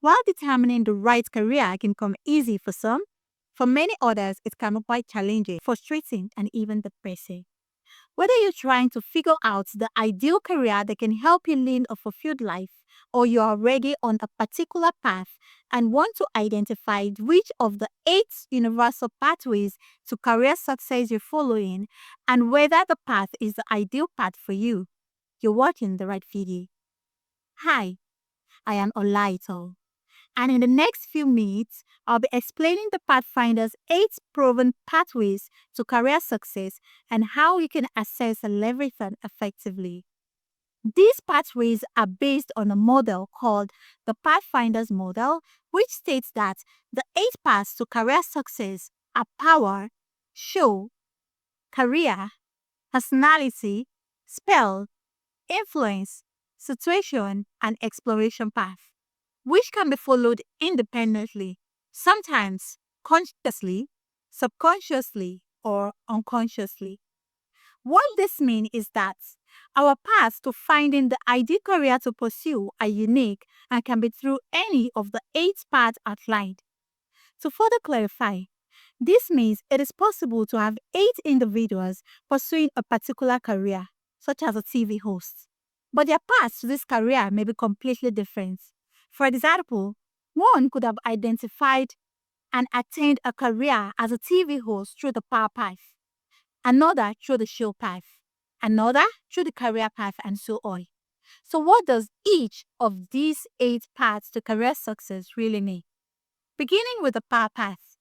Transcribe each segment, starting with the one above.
While determining the right career can come easy for some, for many others it can be quite challenging, frustrating, and even depressing. Whether you're trying to figure out the ideal career that can help you lead a fulfilled life, or you're already on a particular path and want to identify which of the 8 universal pathways to career success you're following and whether the path is the ideal path for you, you're watching the right video. Hi, I am Olaito, and in the next few minutes, I'll be explaining the Pathfinder's 8 proven pathways to career success and how you can access and leverage them effectively. These pathways are based on a model called the Pathfinder's Model, which states that the 8 paths to career success are power, show, career, personality, spell, influence, situation, and exploration path, which can be followed independently, sometimes consciously, subconsciously, or unconsciously. What this means is that our paths to finding the ideal career to pursue are unique and can be through any of the 8 paths outlined. To further clarify, this means it is possible to have 8 individuals pursuing a particular career, such as a TV host, but their paths to this career may be completely different. For example, one could have identified and attained a career as a TV host through the power path, another through the show path, another through the career path, and so on. So, what does each of these 8 paths to career success really mean? Beginning with the power path.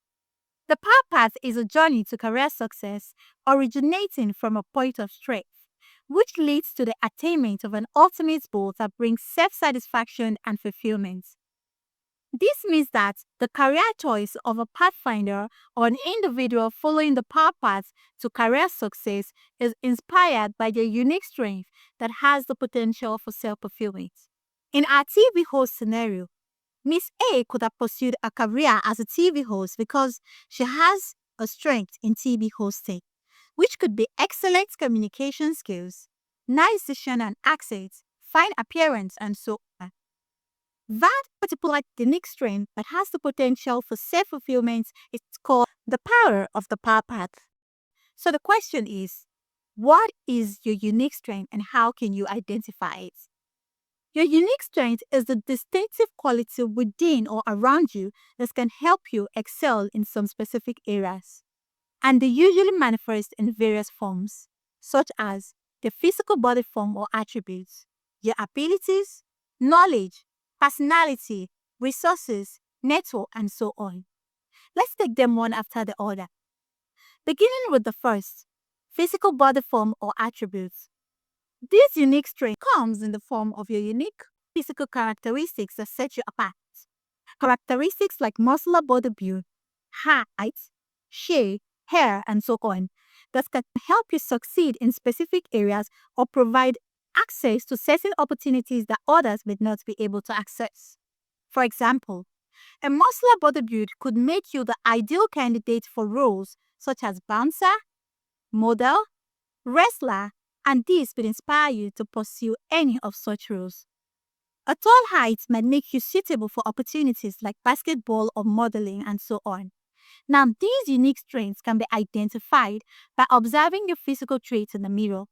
The power path is a journey to career success originating from a point of strength, which leads to the attainment of an ultimate goal that brings self satisfaction and fulfillment. This means that the career choice of a pathfinder or an individual following the power path to career success is inspired by their unique strength that has the potential for self fulfillment. In our TV host scenario, Miss A could have pursued a career as a TV host because she has a strength in TV hosting, which could be excellent communication skills, nice diction and accent, fine appearance, and so on. That particular unique strength that has the potential for self fulfillment is called the power of the power path. So the question is, what is your unique strength and how can you identify it? Your unique strength is the distinctive quality within or around you that can help you excel in some specific areas. And they usually manifest in various forms, such as the physical body form or attributes, your abilities, knowledge, personality, resources, network, and so on. Let's take them one after the other. Beginning with the first, physical body form or attributes. This unique strength comes in the form of your unique physical characteristics that set you apart. Characteristics like muscular body build, height, shape, hair, and so on that can help you succeed in specific areas or provide access to certain opportunities that others may not be able to access. For example, a muscular body build could make you the ideal candidate for roles such as bouncer, model, wrestler, and this would inspire you to pursue any of such roles. A tall height might make you suitable for opportunities like basketball or modeling and so on. Now, these unique strengths can be identified by observing your physical traits in the mirror,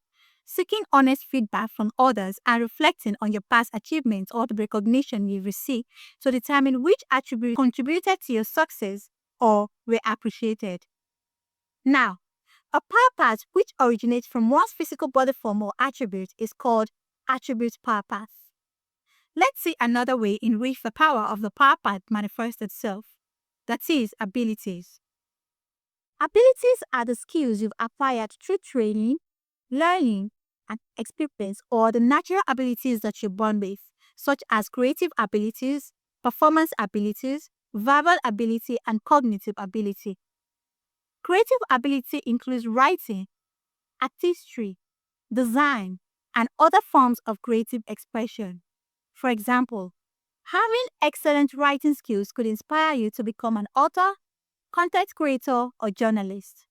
seeking honest feedback from others, and reflecting on your past achievements or the recognition you received to determine which attributes contributed to your success or were appreciated. Now, a power path which originates from one's physical body form or attribute is called attribute power path. Let's see another way in which the power of the power path manifests itself. That is, abilities. Abilities are the skills you've acquired through training, learning, and experience, or the natural abilities that you're born with, such as creative abilities, performance abilities, verbal ability, and cognitive ability. Creative ability includes writing, artistry, design, and other forms of creative expression. For example, having excellent writing skills could inspire you to become an author, content creator, or journalist.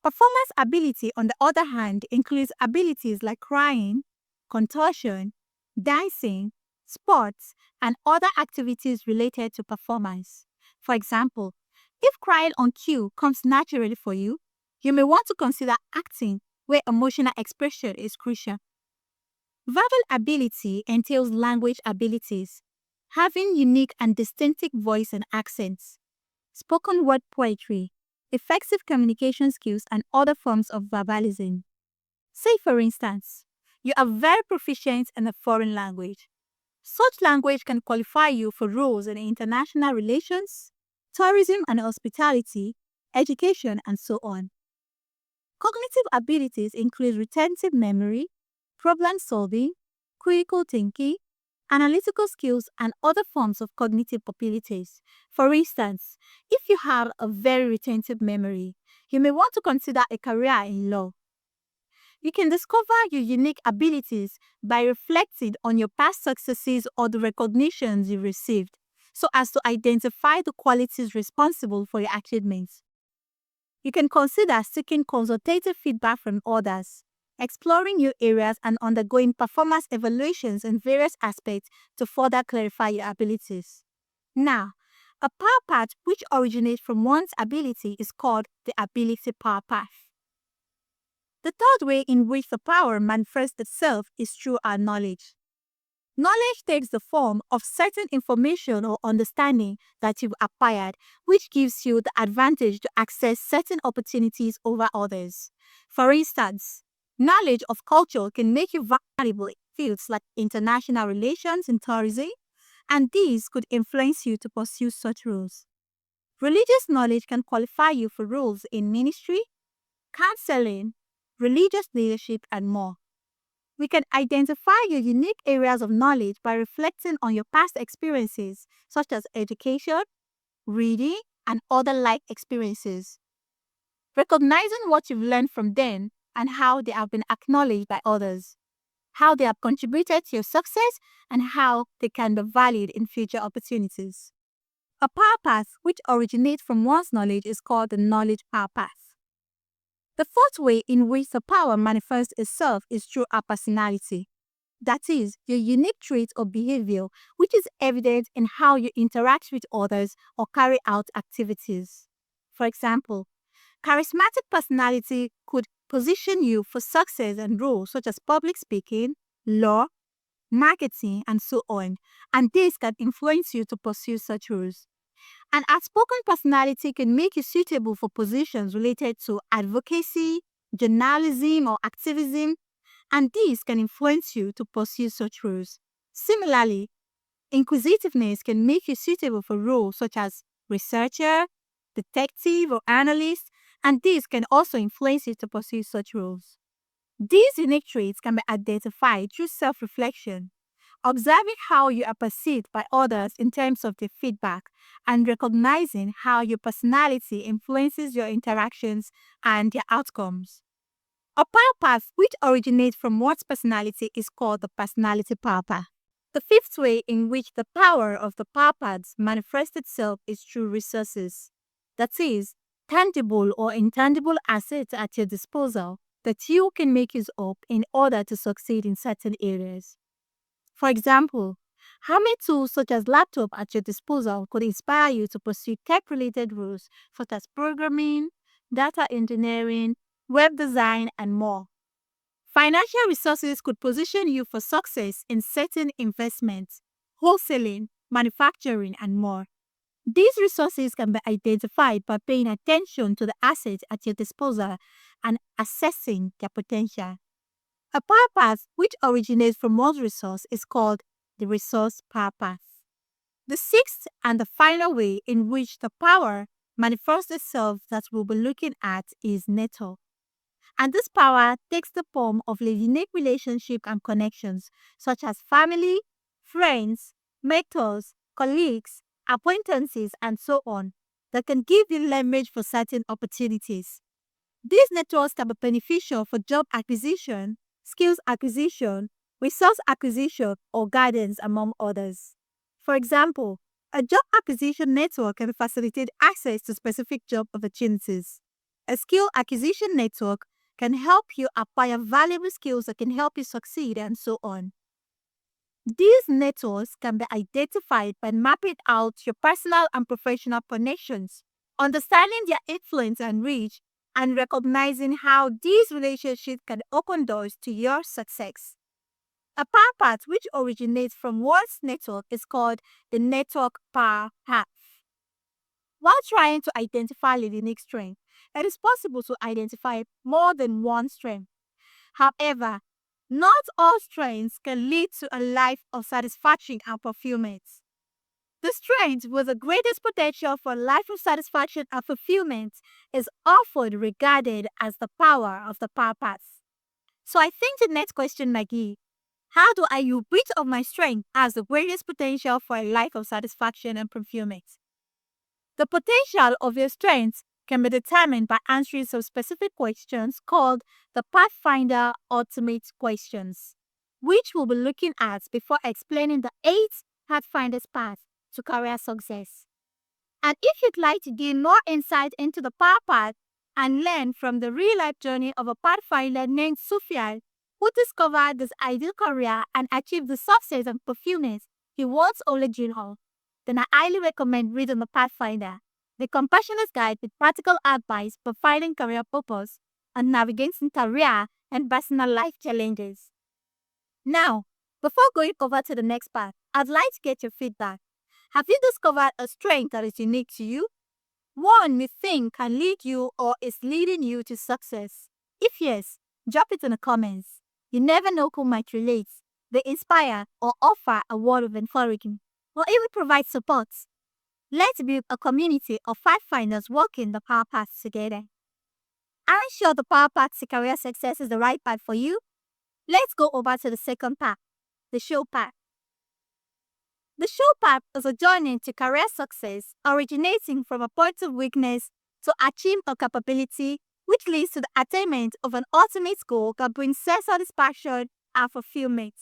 Performance ability, on the other hand, includes abilities like crying, contortion, dancing, sports, and other activities related to performance. For example, if crying on cue comes naturally for you, you may want to consider acting where emotional expression is crucial. Verbal ability entails language abilities, having unique and distinctive voice and accents, spoken word poetry, effective communication skills, and other forms of verbalism. Say, for instance, you are very proficient in a foreign language. Such language can qualify you for roles in international relations, tourism and hospitality, education, and so on. Cognitive abilities include retentive memory, problem solving, critical thinking, analytical skills, and other forms of cognitive abilities. For instance, if you have a very retentive memory, you may want to consider a career in law. You can discover your unique abilities by reflecting on your past successes or the recognitions you received, so as to identify the qualities responsible for your achievements. You can consider seeking consultative feedback from others, exploring new areas, and undergoing performance evaluations in various aspects to further clarify your abilities. Now, a power path which originates from one's ability is called the ability power path. The third way in which the power manifests itself is through our knowledge. Knowledge takes the form of certain information or understanding that you've acquired, which gives you the advantage to access certain opportunities over others. For instance, knowledge of culture can make you valuable in fields like international relations and tourism, and these could influence you to pursue such roles. Religious knowledge can qualify you for roles in ministry, counseling, religious leadership, and more. We can identify your unique areas of knowledge by reflecting on your past experiences, such as education, reading, and other like experiences. Recognizing what you've learned from them and how they have been acknowledged by others, how they have contributed to your success, and how they can be valued in future opportunities. A power path which originates from one's knowledge is called the knowledge power path. The fourth way in which the power manifests itself is through our personality. That is, your unique trait or behavior, which is evident in how you interact with others or carry out activities. For example, charismatic personality could position you for success and roles such as public speaking, law, marketing, and so on, and this can influence you to pursue such roles. An outspoken personality can make you suitable for positions related to advocacy, journalism, or activism, and these can influence you to pursue such roles. Similarly, inquisitiveness can make you suitable for roles such as researcher, detective, or analyst, and these can also influence you to pursue such roles. These unique traits can be identified through self reflection, observing how you are perceived by others in terms of their feedback, and recognizing how your personality influences your interactions and their outcomes. A power path which originates from one's personality is called the personality power path. The fifth way in which the power of the power paths manifests itself is through resources. That is, tangible or intangible assets at your disposal that you can make use of in order to succeed in certain areas. For example, having tools such as laptop at your disposal could inspire you to pursue tech-related roles such as programming, data engineering, web design, and more. Financial resources could position you for success in certain investments, wholesaling, manufacturing, and more. These resources can be identified by paying attention to the assets at your disposal and assessing their potential. A power path which originates from one resource is called the resource power path. The sixth and the final way in which the power manifests itself that we'll be looking at is network. And this power takes the form of a unique relationship and connections, such as family, friends, mentors, colleagues, acquaintances, and so on, that can give you leverage for certain opportunities. These networks can be beneficial for job acquisition, skills acquisition, resource acquisition, or guidance, among others. For example, a job acquisition network can facilitate access to specific job opportunities. A skill acquisition network can help you acquire valuable skills that can help you succeed, and so on. These networks can be identified by mapping out your personal and professional connections, understanding their influence and reach, and recognizing how these relationships can open doors to your success. A power path which originates from one's network is called the network power path. While trying to identify a unique strength, it is possible to identify more than one strength. However, not all strengths can lead to a life of satisfaction and fulfillment. The strength with the greatest potential for a life of satisfaction and fulfillment is often regarded as the power of the power path. So I think the next question, Maggie, how do I use which of my strengths has the greatest potential for a life of satisfaction and fulfillment? The potential of your strengths can be determined by answering some specific questions called the Pathfinder Ultimate Questions, which we'll be looking at before explaining the 8 Pathfinder's path to career success. And if you'd like to gain more insight into the Power Path and learn from the real-life journey of a Pathfinder named Sufyan, who discovered this ideal career and achieved the success and fulfillment he once only dreamed of, then I highly recommend reading The Pathfinder, the compassionate guide with practical advice for finding career purpose and navigating career and personal life challenges. Now, before going over to the next part, I'd like to get your feedback. Have you discovered a strength that is unique to you? One you think can lead you or is leading you to success? If yes, drop it in the comments. You never know who might relate, they inspire, or offer a word of encouragement, or even provide support. Let's build a community of Pathfinders walking the power path together. Are you sure the power path to career success is the right path for you? Let's go over to the second path, the show path. The show path is a journey to career success originating from a point of weakness to achieve a capability which leads to the attainment of an ultimate goal that brings self-satisfaction and fulfillment.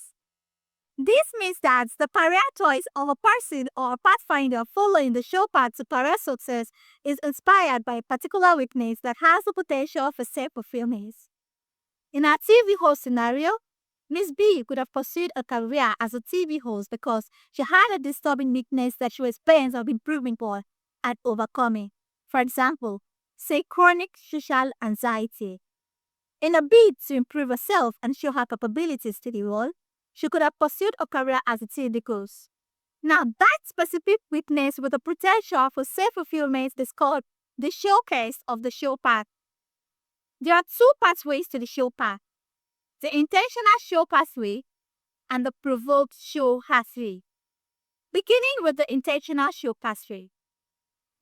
This means that the career choice of a person or a pathfinder following the show path to career success is inspired by a particular weakness that has the potential for self-fulfillment. In our TV host scenario, Miss B could have pursued a career as a TV host because she had a disturbing weakness that she was bent on improving upon and overcoming. For example, say chronic social anxiety. In a bid to improve herself and show her capabilities to the world, she could have pursued a career as a TV host. Now, that specific weakness with the potential for self-fulfillment is called the showcase of the show path. There are 2 pathways to the show path: the intentional show pathway and the provoked show pathway. Beginning with the intentional show pathway.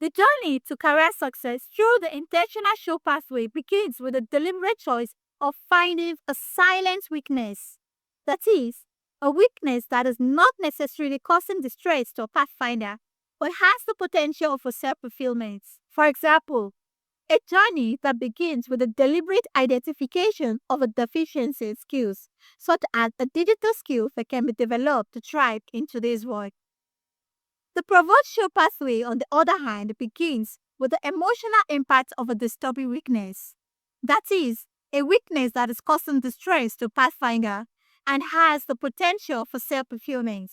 The journey to career success through the intentional show pathway begins with a deliberate choice of finding a silent weakness. That is, a weakness that is not necessarily causing distress to a pathfinder, but has the potential for self-fulfillment. For example, a journey that begins with a deliberate identification of a deficiency in skills, such as a digital skill that can be developed to thrive in today's world. The provoked show pathway, on the other hand, begins with the emotional impact of a disturbing weakness. That is, a weakness that is causing distress to pathfinder and has the potential for self-fulfillment.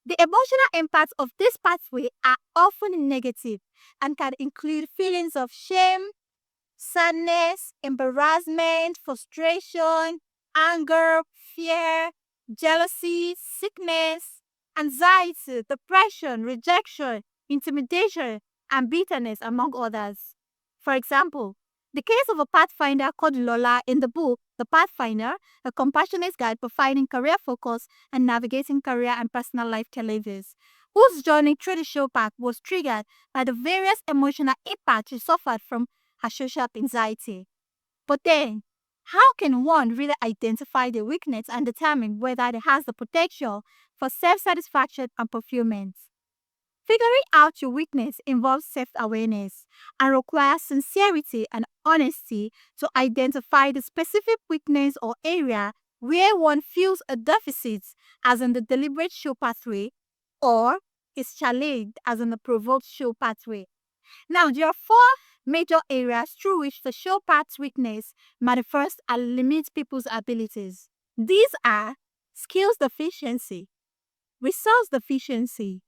The emotional impacts of this pathway are often negative and can include feelings of shame, sadness, embarrassment, frustration, anger, fear, jealousy, sickness, anxiety, depression, rejection, intimidation, and bitterness, among others. For example, the case of a pathfinder called Lola in the book The Pathfinder, a compassionate guide for finding career focus and navigating career and personal life challenges, whose journey through the show path was triggered by the various emotional impacts she suffered from her social anxiety. But then, how can one really identify the weakness and determine whether it has the potential for self-satisfaction and fulfillment? Figuring out your weakness involves self-awareness and requires sincerity and honesty to identify the specific weakness or area where one feels a deficit, as in the deliberate show pathway, or is challenged, as in the provoked show pathway. Now, there are 4 major areas through which the show path's weakness manifests and limits people's abilities. These are skills deficiency, resource deficiency,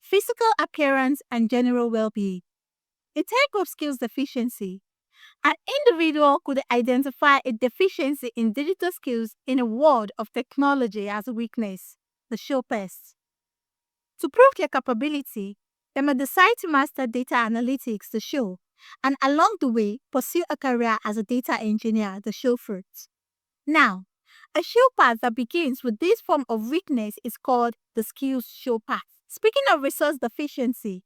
physical appearance, and general well-being. In terms of skills deficiency, an individual could identify a deficiency in digital skills in a world of technology as a weakness, the show best. To prove their capability, they may decide to master data analytics, the show, and along the way pursue a career as a data engineer, the show fruit. Now, a show path that begins with this form of weakness is called the skills show path. Speaking of resource deficiency,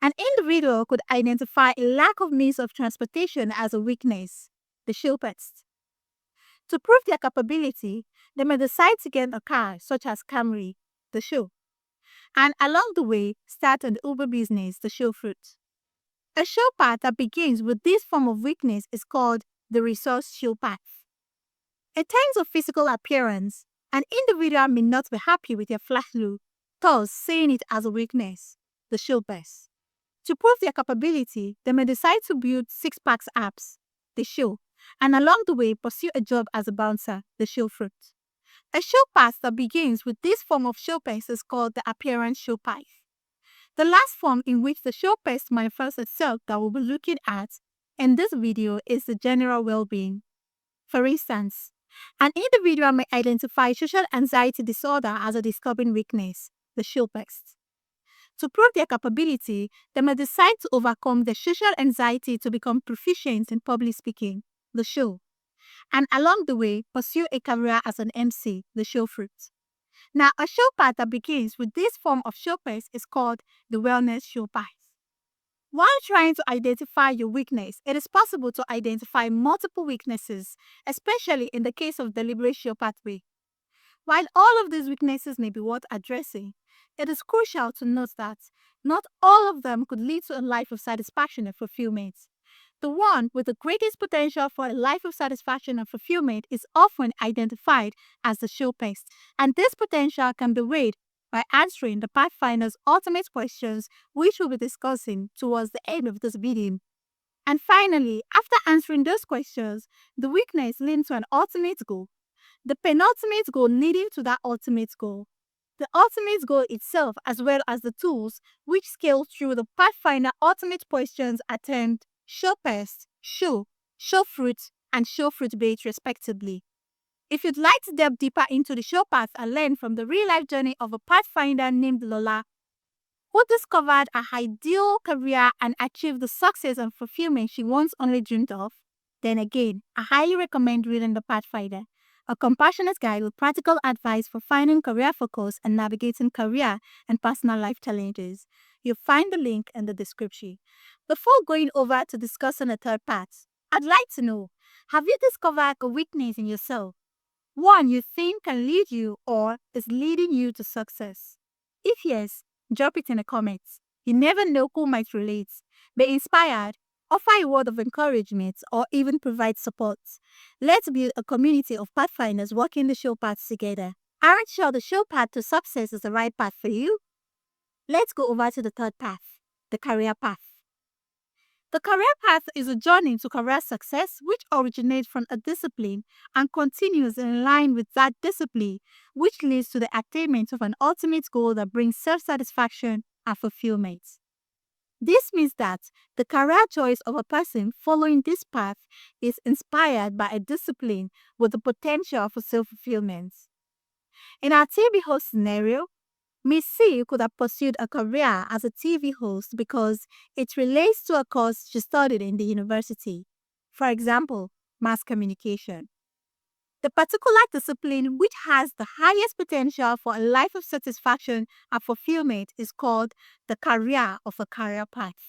an individual could identify a lack of means of transportation as a weakness, the show path. To prove their capability, they may decide to get a car, such as Camry, the show, and along the way start an Uber business, the show fruit. A show path that begins with this form of weakness is called the resource show path. In terms of physical appearance, an individual may not be happy with their flat look, thus seeing it as a weakness, the show best. To prove their capability, they may decide to build six-pack abs, the show, and along the way pursue a job as a bouncer, the show fruit. A show path that begins with this form of show path is called the appearance show path. The last form in which the show path manifests itself that we'll be looking at in this video is the general well-being. For instance, an individual may identify social anxiety disorder as a disturbing weakness, the show path. To prove their capability, they may decide to overcome the social anxiety to become proficient in public speaking, the show, and along the way pursue a career as an MC, the show fruit. Now, a show path that begins with this form of show path is called the wellness show path. While trying to identify your weakness, it is possible to identify multiple weaknesses, especially in the case of deliberate show pathway. While all of these weaknesses may be worth addressing, it is crucial to note that not all of them could lead to a life of satisfaction and fulfillment. The one with the greatest potential for a life of satisfaction and fulfillment is often identified as the show path, and this potential can be weighed by answering the Pathfinder's ultimate questions, which we'll be discussing towards the end of this video. And finally, after answering those questions, the weakness leads to an ultimate goal, the penultimate goal leading to that ultimate goal. The ultimate goal itself, as well as the tools which scale through the Pathfinder ultimate questions, are termed show path, show fruit, and show fruit bait respectively. If you'd like to delve deeper into the show path and learn from the real-life journey of a Pathfinder named Lola, who discovered a ideal career and achieved the success and fulfillment she once only dreamed of, then again, I highly recommend reading The Pathfinder, a compassionate guide with practical advice for finding career focus and navigating career and personal life challenges. You'll find the link in the description. Before going over to discussing the third path, I'd like to know, have you discovered a weakness in yourself? One you think can lead you or is leading you to success? If yes, drop it in the comments. You never know who might relate, be inspired, offer a word of encouragement, or even provide support. Let's build a community of Pathfinders walking the show path together. Aren't sure the show path to success is the right path for you? Let's go over to the third path, the career path. The career path is a journey to career success which originates from a discipline and continues in line with that discipline, which leads to the attainment of an ultimate goal that brings self-satisfaction and fulfillment. This means that the career choice of a person following this path is inspired by a discipline with the potential for self-fulfillment. In our TV host scenario, Miss C could have pursued a career as a TV host because it relates to a course she studied in the university. For example, mass communication. The particular discipline which has the highest potential for a life of satisfaction and fulfillment is called the career of a career path.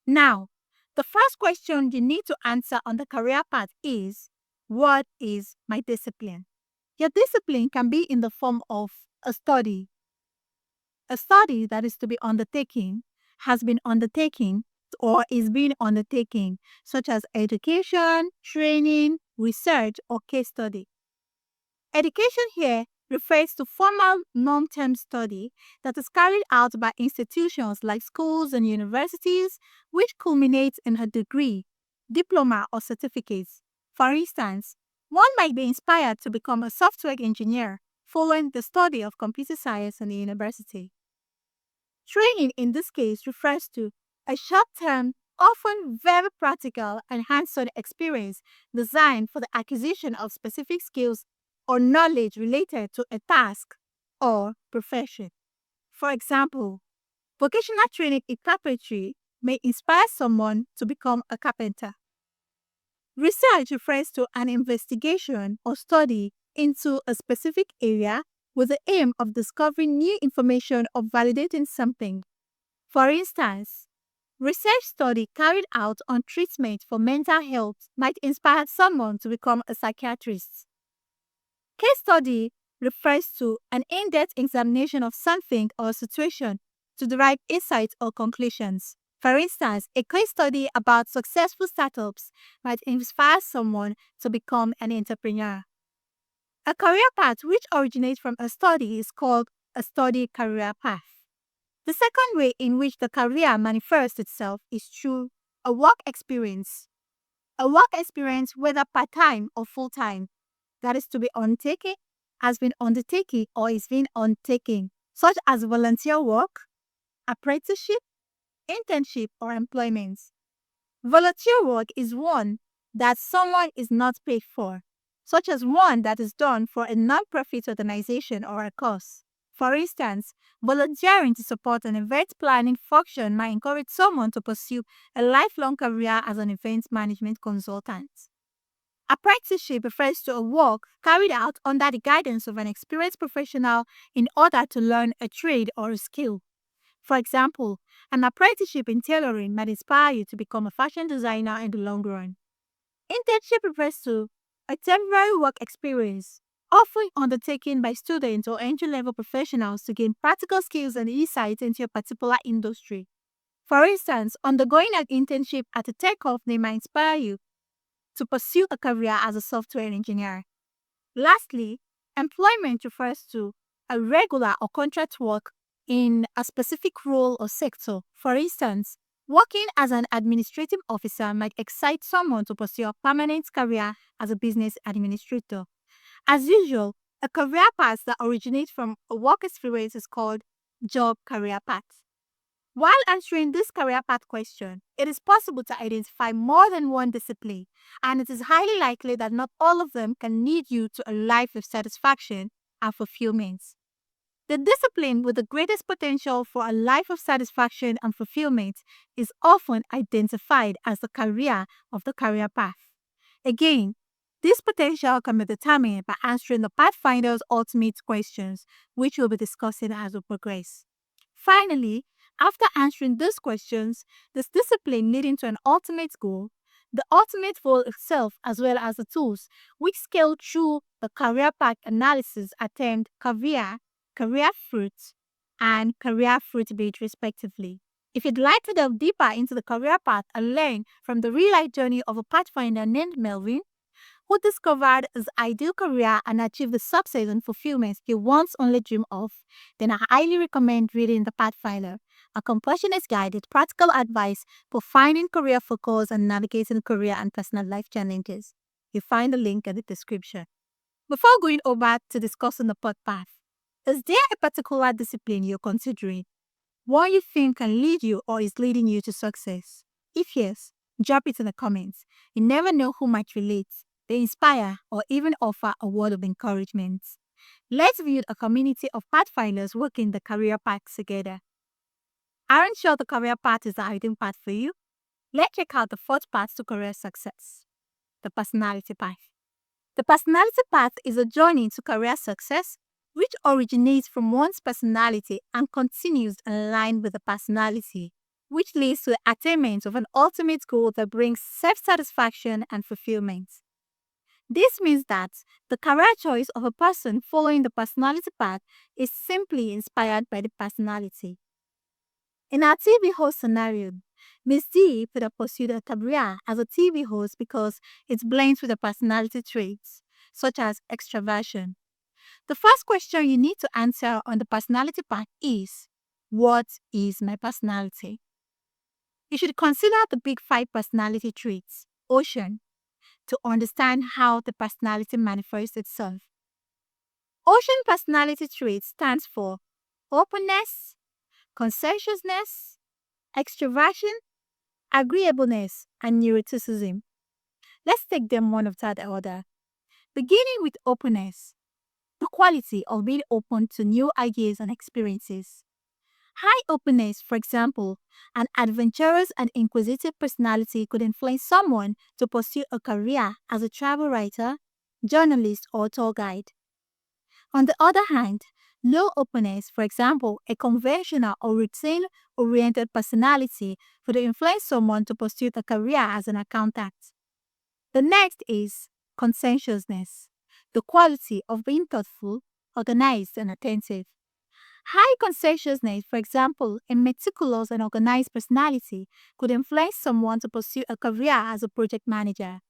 Now, the first question you need to answer on the career path is, what is my discipline? Your discipline can be in the form of a study. A study that is to be undertaken, has been undertaken, or is being undertaken, such as education, training, research, or case study. Education here refers to formal long-term study that is carried out by institutions like schools and universities, which culminates in a degree, diploma, or certificates. For instance, one might be inspired to become a software engineer, following the study of computer science in the university. Training in this case refers to a short term, often very practical and hands on experience designed for the acquisition of specific skills or knowledge related to a task or profession. For example, vocational training in carpentry may inspire someone to become a carpenter. Research refers to an investigation or study into a specific area with the aim of discovering new information or validating something. For instance, research study carried out on treatment for mental health might inspire someone to become a psychiatrist. Case study refers to an in-depth examination of something or situation to derive insights or conclusions. For instance, a case study about successful startups might inspire someone to become an entrepreneur. A career path which originates from a study is called a study career path. The second way in which the career manifests itself is through a work experience. A work experience, whether part-time or full-time, that is to be undertaken, has been undertaken or is being undertaken, such as volunteer work, apprenticeship, internship, or employment. Volunteer work is one that someone is not paid for, such as one that is done for a non-profit organization or a cause. For instance, volunteering to support an event planning function might encourage someone to pursue a lifelong career as an event management consultant. Apprenticeship refers to a work carried out under the guidance of an experienced professional in order to learn a trade or a skill. For example, an apprenticeship in tailoring might inspire you to become a fashion designer in the long run. Internship refers to a temporary work experience, often undertaken by students or entry-level professionals to gain practical skills and insights into a particular industry. For instance, undergoing an internship at a tech company might inspire you to pursue a career as a software engineer. Lastly, employment refers to a regular or contract work in a specific role or sector. For instance, working as an administrative officer might excite someone to pursue a permanent career as a business administrator. As usual, a career path that originates from a work experience is called job career path. While answering this career path question, it is possible to identify more than one discipline, and it is highly likely that not all of them can lead you to a life of satisfaction and fulfillment. The discipline with the greatest potential for a life of satisfaction and fulfillment is often identified as the career of the career path. Again, this potential can be determined by answering the Pathfinder's ultimate questions, which we'll be discussing as we progress. Finally, after answering these questions, this discipline leading to an ultimate goal, the ultimate goal itself, as well as the tools which scale through the career path analysis are termed career, career fruit, and career fruit bait respectively. If you'd like to delve deeper into the career path and learn from the real-life journey of a pathfinder named Melvin, who discovered his ideal career and achieved the success and fulfillment he once only dreamed of, then I highly recommend reading The Pathfinder, a compassionate guide with practical advice for finding career focus and navigating career and personal life challenges. You'll find the link in the description. Before going over to discussing the path, is there a particular discipline you're considering? One you think can lead you or is leading you to success? If yes, drop it in the comments. You never know who might relate. They inspire or even offer a word of encouragement. Let's build a community of pathfinders working the career path together. Aren't sure the career path is the ideal path for you? Let's check out the fourth path to career success, the personality path. The personality path is a journey to career success which originates from one's personality and continues in line with the personality, which leads to the attainment of an ultimate goal that brings self-satisfaction and fulfillment. This means that the career choice of a person following the personality path is simply inspired by the personality. In our TV host scenario, Miss D could have pursued a career as a TV host because it blends with her personality traits, such as extraversion. The first question you need to answer on the personality path is, what is my personality? You should consider the big 5 personality traits, Ocean, to understand how the personality manifests itself. Ocean personality trait stands for openness, conscientiousness, extroversion, agreeableness, and neuroticism. Let's take them one after the other. Beginning with openness, the quality of being open to new ideas and experiences. High openness, for example, an adventurous and inquisitive personality could influence someone to pursue a career as a travel writer, journalist, or tour guide. On the other hand, low openness, for example, a conventional or routine oriented personality, could influence someone to pursue a career as an accountant. The next is conscientiousness, the quality of being thoughtful, organized, and attentive. High conscientiousness, for example, a meticulous and organized personality, could influence someone to pursue a career as a project manager.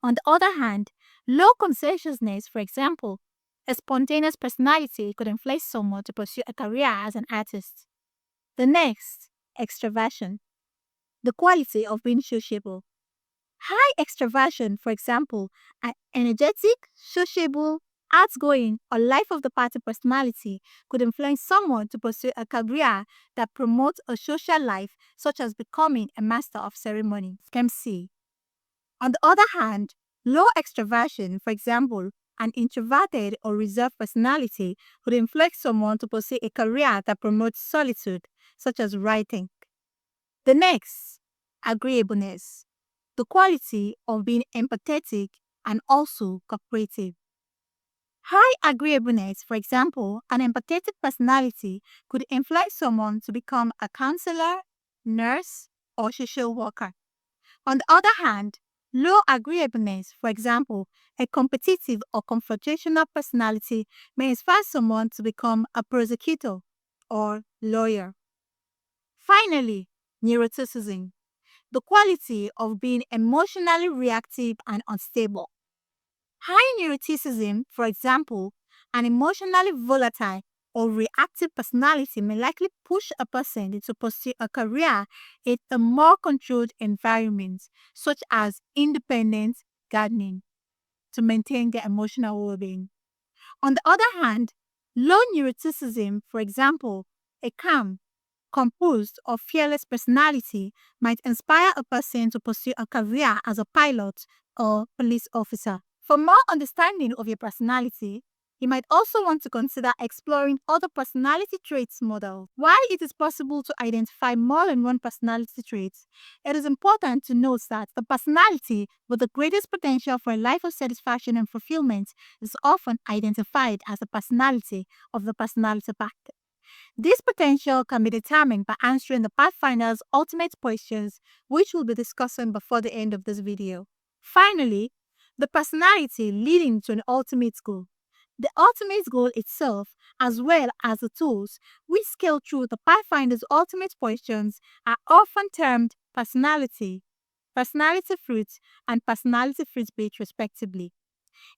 On the other hand, low conscientiousness, for example, a spontaneous personality, could influence someone to pursue a career as an artist. The next, extroversion, the quality of being sociable. High extroversion, for example, an energetic, sociable, outgoing, or life of the party personality could influence someone to pursue a career that promotes a social life, such as becoming a master of ceremony, MC. On the other hand, low extroversion, for example, an introverted or reserved personality could influence someone to pursue a career that promotes solitude, such as writing. The next, agreeableness, the quality of being empathetic and also cooperative. High agreeableness, for example, an empathetic personality could influence someone to become a counselor, nurse, or social worker. On the other hand, low agreeableness, for example, a competitive or confrontational personality, may inspire someone to become a prosecutor or lawyer. Finally, neuroticism, the quality of being emotionally reactive and unstable. High neuroticism, for example, an emotionally volatile or reactive personality may likely push a person to pursue a career in a more controlled environment, such as independent gardening, to maintain their emotional well being. On the other hand, low neuroticism, for example, a calm, composed, or fearless personality might inspire a person to pursue a career as a pilot or police officer. For more understanding of your personality, you might also want to consider exploring other personality traits models. While it is possible to identify more than one personality trait, it is important to note that the personality with the greatest potential for a life of satisfaction and fulfillment is often identified as the personality of the personality path. This potential can be determined by answering the Pathfinder's ultimate questions, which we'll be discussing before the end of this video. Finally, the personality leading to an ultimate goal. The ultimate goal itself, as well as the tools which scale through the Pathfinder's ultimate questions, are often termed personality, personality fruits, and personality fruit bait, respectively.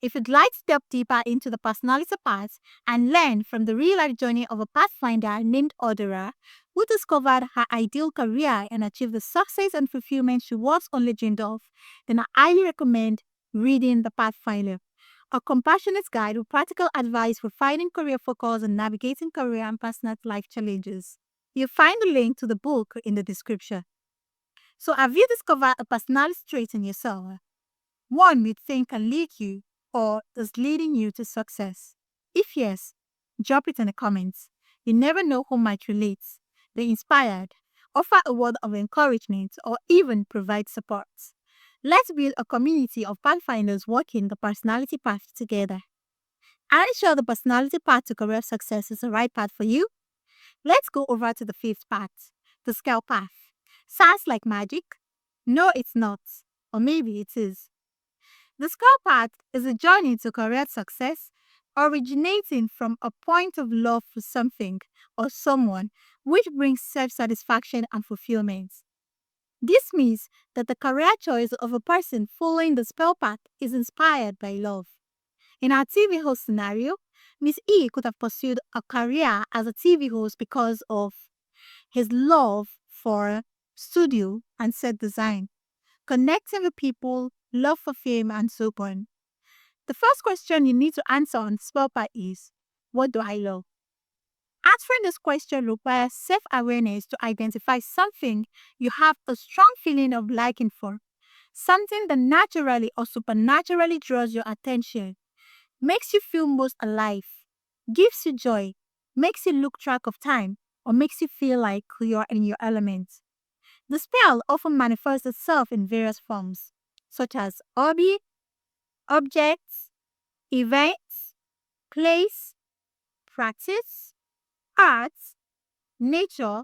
If you'd like to delve deeper into the personality path and learn from the real life journey of a Pathfinder named Audora, who discovered her ideal career and achieved the success and fulfillment she was only dreamed of, then I highly recommend reading The Pathfinder, a compassionate guide with practical advice for finding career focus and navigating career and personal life challenges. You'll find the link to the book in the description. So, have you discovered a personality trait in yourself? One you think can lead you or is leading you to success? If yes, drop it in the comments. You never know who might relate, be inspired, offer a word of encouragement, or even provide support. Let's build a community of pathfinders walking the personality path together. Are you sure the personality path to career success is the right path for you? Let's go over to the fifth path, the scale path. Sounds like magic? No, it's not. Or maybe it is. The scale path is a journey to career success originating from a point of love for something or someone which brings self satisfaction and fulfillment. This means that the career choice of a person following the spell path is inspired by love. In our TV host scenario, Miss E could have pursued a career as a TV host because of his love for studio and set design, connecting with people, love for fame, and so on. The first question you need to answer on Spellpath is, What do I love? Answering this question requires self awareness to identify something you have a strong feeling of liking for, something that naturally or supernaturally draws your attention, makes you feel most alive, gives you joy, makes you look track of time, or makes you feel like you're in your element. The spell often manifests itself in various forms, such as hobby, objects, events, place, practice, arts, nature,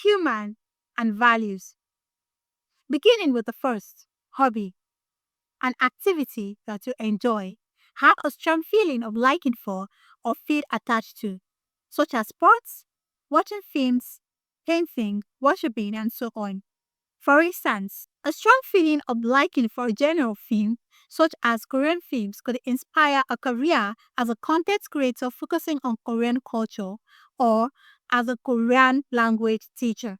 human, and values. Beginning with the first, hobby, an activity that you enjoy, have a strong feeling of liking for, or feel attached to, such as sports, watching films, painting, worshipping, and so on. For instance, a strong feeling of liking for a genre of film, such as Korean films, could inspire a career as a content creator focusing on Korean culture or as a Korean language teacher.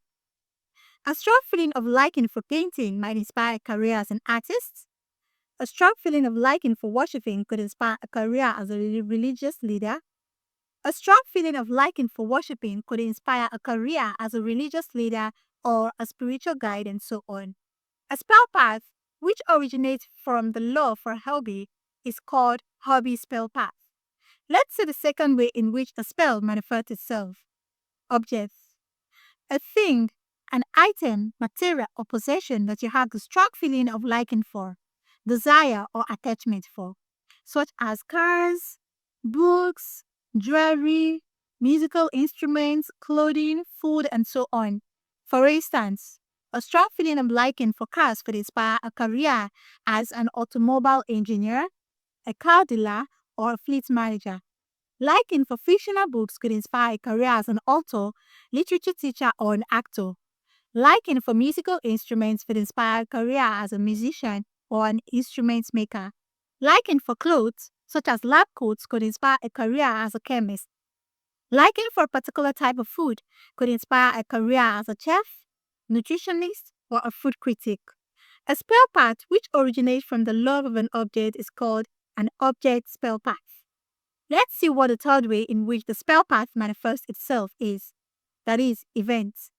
A strong feeling of liking for painting might inspire a career as an artist. A strong feeling of liking for worshiping could inspire a career as a religious leader. A strong feeling of liking for worshiping could inspire a career as a religious leader or a spiritual guide, and so on. A spell path, which originates from the law for hobby, is called hobby spell path. Let's see the second way in which a spell manifests itself. Objects. A thing, an item, material, or possession that you have the strong feeling of liking for, desire, or attachment for, such as cars, books, jewelry, musical instruments, clothing, food, and so on. For instance, a strong feeling of liking for cars could inspire a career as an automobile engineer, a car dealer, or a fleet manager. Liking for fictional books could inspire a career as an author, literature teacher, or an actor. Liking for musical instruments could inspire a career as a musician or an instrument maker. Liking for clothes, such as lab coats, could inspire a career as a chemist. Liking for a particular type of food could inspire a career as a chef, nutritionist, or a food critic. A spell path which originates from the love of an object is called an object spell path. Let's see what the third way in which the spell path manifests itself is. That is, events.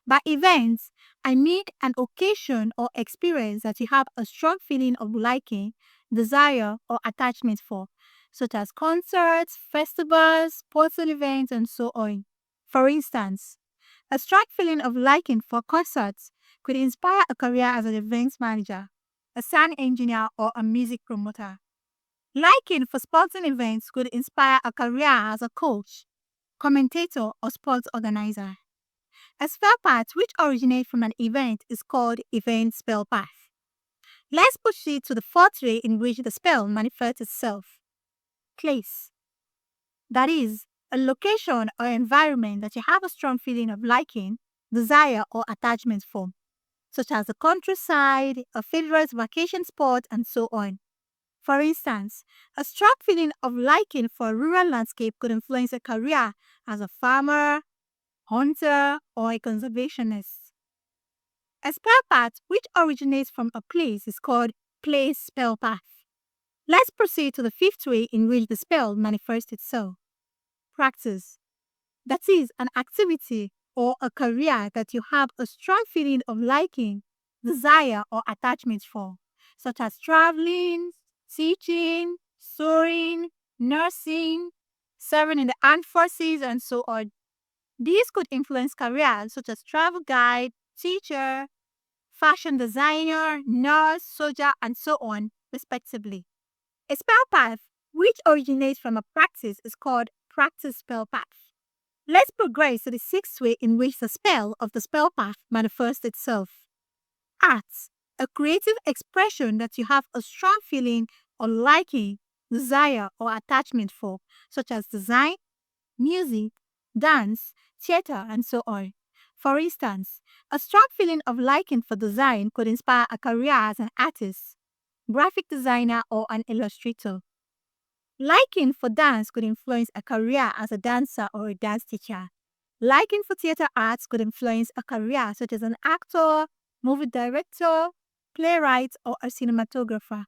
By events, I mean an occasion or experience that you have a strong feeling of liking, desire, or attachment for, such as concerts, festivals, sporting events, and so on. For instance, a strong feeling of liking for concerts could inspire a career as an events manager, a sound engineer, or a music promoter. Liking for sporting events could inspire a career as a coach, commentator, or sports organizer. A spell path which originates from an event is called event spell path. Let's proceed to the fourth way in which the spell manifests itself. Place. That is, a location or environment that you have a strong feeling of liking, desire, or attachment for, such as the countryside, a favorite vacation spot, and so on. For instance, a strong feeling of liking for a rural landscape could influence a career as a farmer, hunter, or a conservationist. A spell path which originates from a place is called place spell path. Let's proceed to the fifth way in which the spell manifests itself. Practice. That is an activity or a career that you have a strong feeling of liking, desire, or attachment for, such as traveling, teaching, sewing, nursing, serving in the armed forces, and so on. These could influence careers such as travel guide, teacher, fashion designer, nurse, soldier, and so on, respectively. A spell path, which originates from a practice, is called practice spell path. Let's progress to the sixth way in which the spell of the spell path manifests itself. Arts, a creative expression that you have a strong feeling or liking, desire, or attachment for, such as design, music, dance, theater, and so on. For instance, a strong feeling of liking for design could inspire a career as an artist, graphic designer, or an illustrator. Liking for dance could influence a career as a dancer or a dance teacher. Liking for theater arts could influence a career such as an actor, movie director, playwright, or a cinematographer.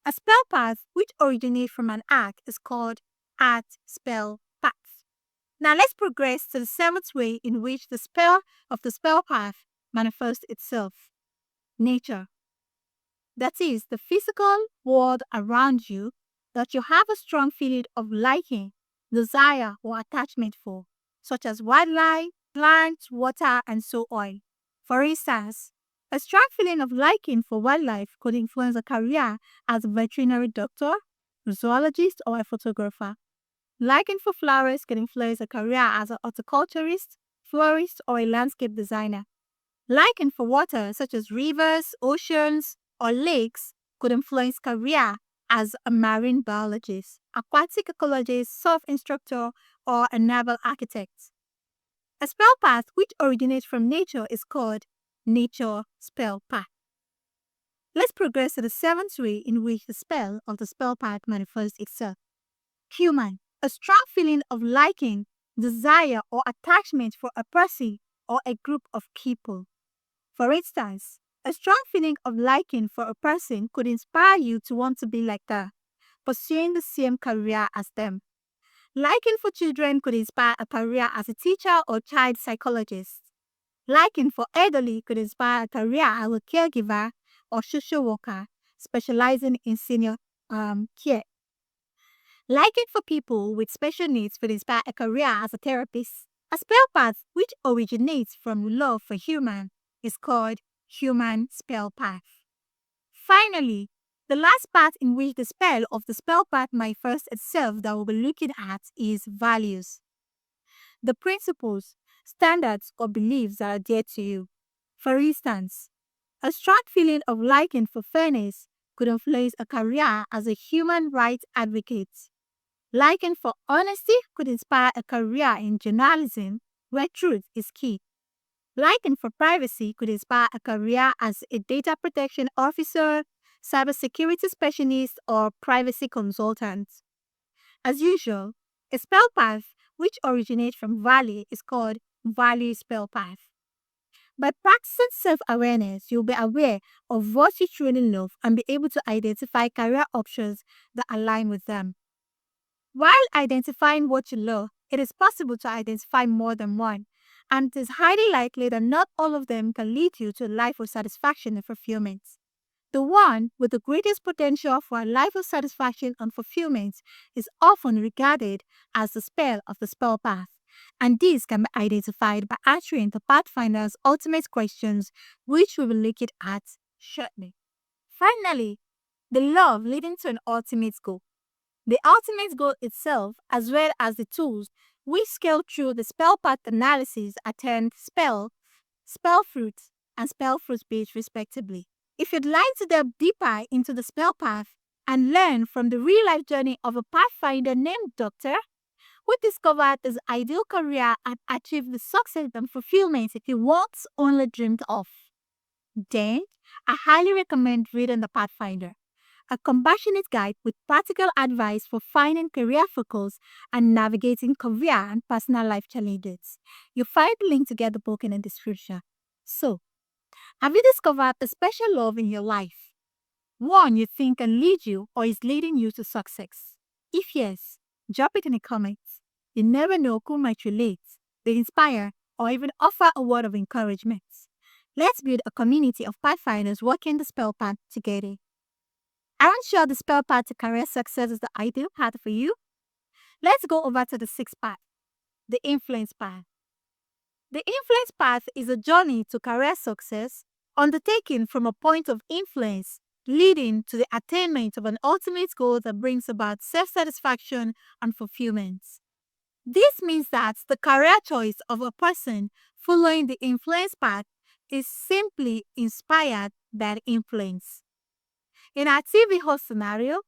A spell path which originates from an act is called at spell path. Now let's progress to the seventh way in which the spell of the spell path manifests itself. Nature. That is, the physical world around you that you have a strong feeling of liking, desire, or attachment for, such as wildlife, plants, water, and so on. For instance, a strong feeling of liking for wildlife could influence a career as a veterinary doctor, a zoologist, or a photographer. Liking for flowers can influence a career as a horticulturist, florist, or a landscape designer. Liking for water, such as rivers, oceans, or lakes, could influence career as a marine biologist, aquatic ecologist, surf instructor, or a naval architect. A spell path which originates from nature is called nature spell path. Let's progress to the seventh way in which the spell of the spell path manifests itself. Human. A strong feeling of liking, desire, or attachment for a person or a group of people. For instance, a strong feeling of liking for a person could inspire you to want to be like them, pursuing the same career as them. Liking for children could inspire a career as a teacher or child psychologist. Liking for elderly could inspire a career as a caregiver or social worker, specializing in senior care. Liking for people with special needs could inspire a career as a therapist. A spell path which originates from love for human is called human spell path. Finally, the last part in which the spell of the spell path manifests itself that we'll be looking at is values. The principles, standards, or beliefs that are dear to you. For instance, a strong feeling of liking for fairness could influence a career as a human rights advocate. Liking for honesty could inspire a career in journalism where truth is key. Liking for privacy could inspire a career as a data protection officer, cybersecurity specialist, or privacy consultant. As usual, a spell path which originates from value is called value spell path. By practicing self-awareness, you'll be aware of what you truly love and be able to identify career options that align with them. While identifying what you love, it is possible to identify more than one, and it is highly likely that not all of them can lead you to a life of satisfaction and fulfillment. The one with the greatest potential for a life of satisfaction and fulfillment is often regarded as the spell of the spell path, and these can be identified by answering the Pathfinder's ultimate questions, which we will look at shortly. Finally, the love leading to an ultimate goal. The ultimate goal itself, as well as the tools we scale through the spell path analysis, attend spell fruit, and spell fruit base respectively. If you'd like to delve deeper into the spell path and learn from the real life journey of a pathfinder named Doctor, who discovered his ideal career and achieved the success and fulfillment he once only dreamed of, then I highly recommend reading The Pathfinder, a compassionate guide with practical advice for finding career focus and navigating career and personal life challenges. You'll find the link to get the book in the description. So, have you discovered a special love in your life? One you think can lead you or is leading you to success? If yes, drop it in the comments. You never know who might relate, be inspired, or even offer a word of encouragement. Let's build a community of pathfinders working the spell path together. Aren't sure the spell path to career success is the ideal path for you? Let's go over to the sixth path, the influence path. The influence path is a journey to career success undertaken from a point of influence, leading to the attainment of an ultimate goal that brings about self-satisfaction and fulfillment. This means that the career choice of a person following the influence path is simply inspired by the influence. In our TV host scenario,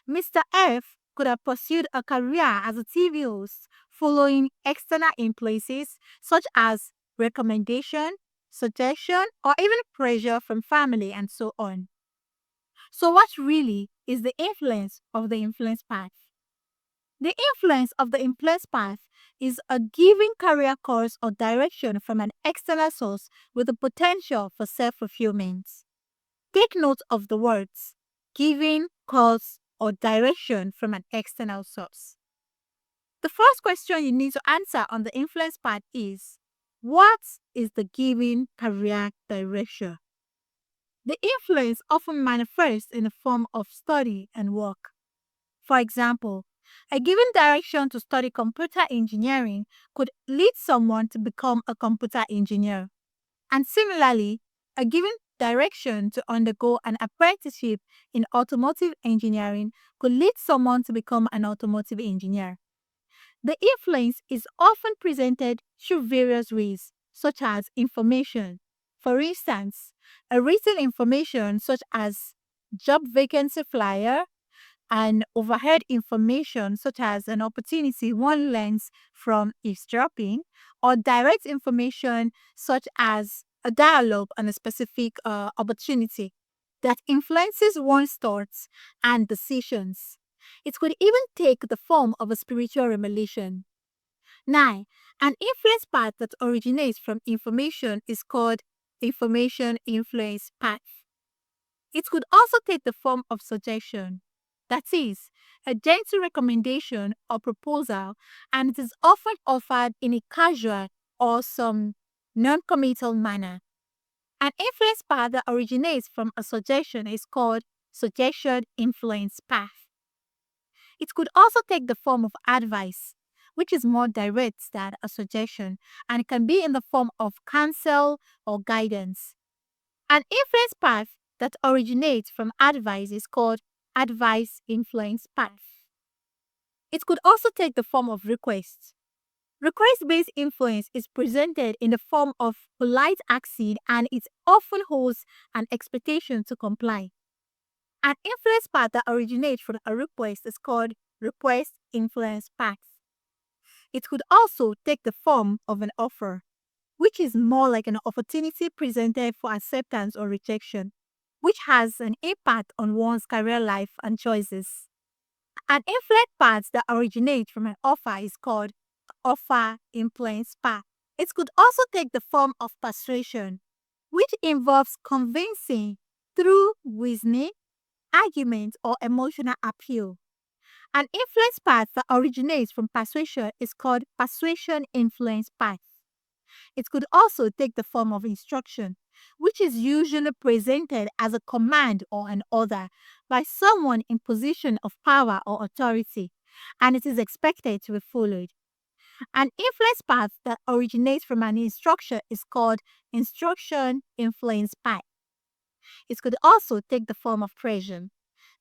Mr. F could have pursued a career as a TV host following external influences such as recommendation, suggestion, or even pressure from family and so on. So what really is the influence of the influence path? The influence of the influence path is a given career course or direction from an external source with the potential for self-fulfillment. Take note of the words given, course, or direction from an external source. The first question you need to answer on the influence part is, what is the given career direction? The influence often manifests in the form of study and work. For example, a given direction to study computer engineering could lead someone to become a computer engineer. And similarly, a given direction to undergo an apprenticeship in automotive engineering could lead someone to become an automotive engineer. The influence is often presented through various ways, such as information. For instance, a written information such as job vacancy flyer and overheard information such as an opportunity one learns from eavesdropping, or direct information such as a dialogue on a specific opportunity that influences one's thoughts and decisions. It could even take the form of a spiritual revelation. 9. An influence path that originates from information is called information influence path. It could also take the form of suggestion, that is, a gentle recommendation or proposal, and it is often offered in a casual or some non committal manner. An influence path that originates from a suggestion is called suggestion influence path. It could also take the form of advice, which is more direct than a suggestion, and it can be in the form of counsel or guidance. An influence path that originates from advice is called advice influence path. It could also take the form of request. Request based influence is presented in the form of polite asking, and it often holds an expectation to comply. An influence path that originates from a request is called request influence path. It could also take the form of an offer, which is more like an opportunity presented for acceptance or rejection, which has an impact on one's career life and choices. An influence path that originates from an offer is called offer influence path. It could also take the form of persuasion, which involves convincing through reasoning, argument, or emotional appeal. An influence path that originates from persuasion is called persuasion influence path. It could also take the form of instruction, which is usually presented as a command or an order by someone in position of power or authority, and it is expected to be followed. An influence path that originates from an instruction is called instruction influence path. It could also take the form of pressure,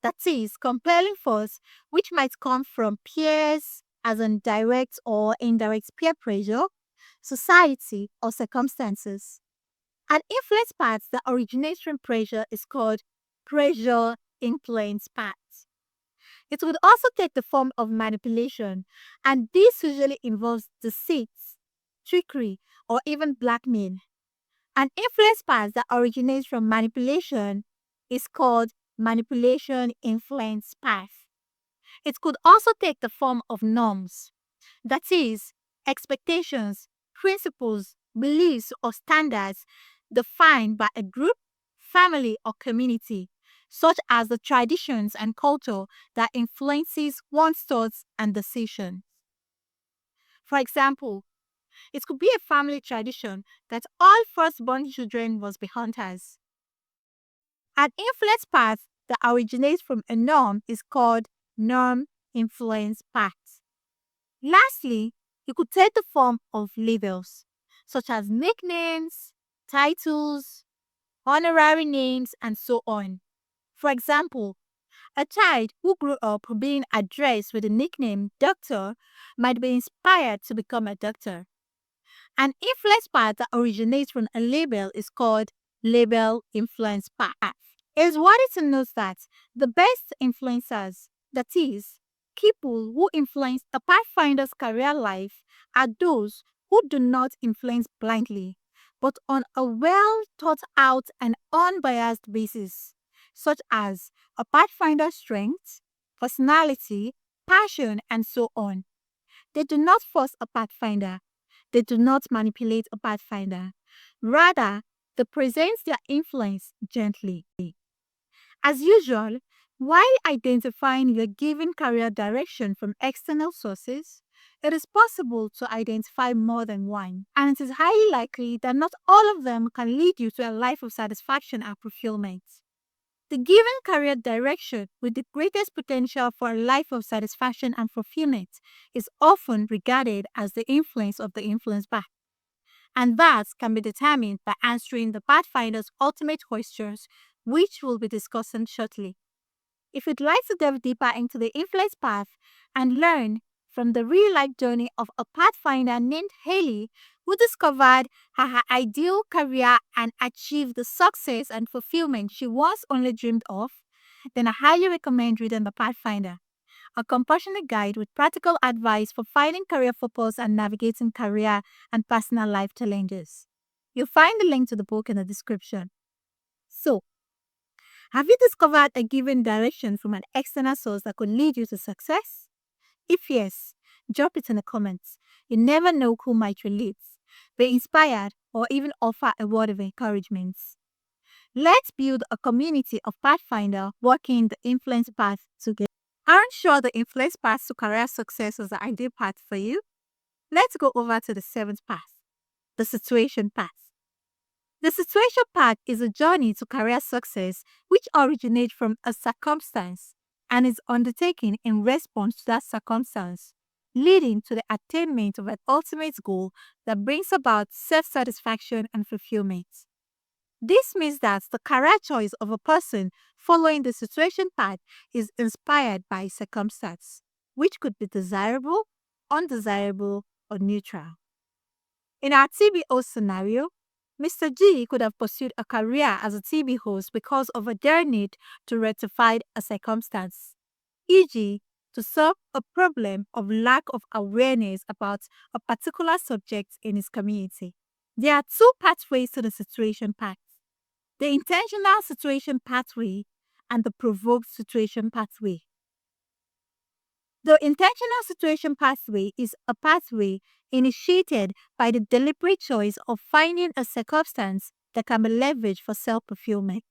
that is, compelling force, which might come from peers as in direct or indirect peer pressure, society, or circumstances. An influence path that originates from pressure is called pressure influence path. It would also take the form of manipulation, and this usually involves deceit, trickery, or even blackmail. An influence path that originates from manipulation is called manipulation influence path. It could also take the form of norms, that is, expectations, principles, beliefs, or standards defined by a group, family, or community, such as the traditions and culture that influences one's thoughts and decisions. For example, it could be a family tradition that all firstborn children must be hunters. An influence path that originates from a norm is called norm influence path. Lastly, it could take the form of labels, such as nicknames, titles, honorary names, and so on. For example, a child who grew up being addressed with the nickname doctor might be inspired to become a doctor. An influence path that originates from a label is called label influence path. It is worthy to note that the best influencers, that is, people who influence a pathfinder's career life, are those who do not influence blindly, but on a well thought out and unbiased basis, such as a pathfinder's strengths, personality, passion, and so on. They do not force a pathfinder, they do not manipulate a pathfinder. Rather, they present their influence gently. As usual, while identifying your given career direction from external sources, It is possible to identify more than one, and it is highly likely that not all of them can lead you to a life of satisfaction and fulfillment. The given career direction with the greatest potential for a life of satisfaction and fulfillment is often regarded as the influence of the influence path, and that can be determined by answering the Pathfinder's ultimate questions, which we'll be discussing shortly. If you'd like to delve deeper into the influence path and learn from the real life journey of a Pathfinder named Haley, who discovered her ideal career and achieved the success and fulfillment she once only dreamed of, then I highly recommend reading The Pathfinder, a compassionate guide with practical advice for finding career purpose and navigating career and personal life challenges. You'll find the link to the book in the description. So, have you discovered a given direction from an external source that could lead you to success? If yes, drop it in the comments. You never know who might relate, be inspired, or even offer a word of encouragement. Let's build a community of Pathfinder working the influence path together. Aren't sure the influence path to career success is the ideal path for you? Let's go over to the seventh path, the situation path. The situation path is a journey to career success which originates from a circumstance and is undertaken in response to that circumstance, leading to the attainment of an ultimate goal that brings about self-satisfaction and fulfillment. This means that the career choice of a person following the situation path is inspired by circumstance, which could be desirable, undesirable, or neutral. In our TBO scenario, Mr. G could have pursued a career as a TV host because of a dire need to rectify a circumstance, e.g., to solve a problem of lack of awareness about a particular subject in his community. There are two pathways to the situation path: the intentional situation pathway and the provoked situation pathway. The intentional situation pathway is a pathway initiated by the deliberate choice of finding a circumstance that can be leveraged for self-fulfillment.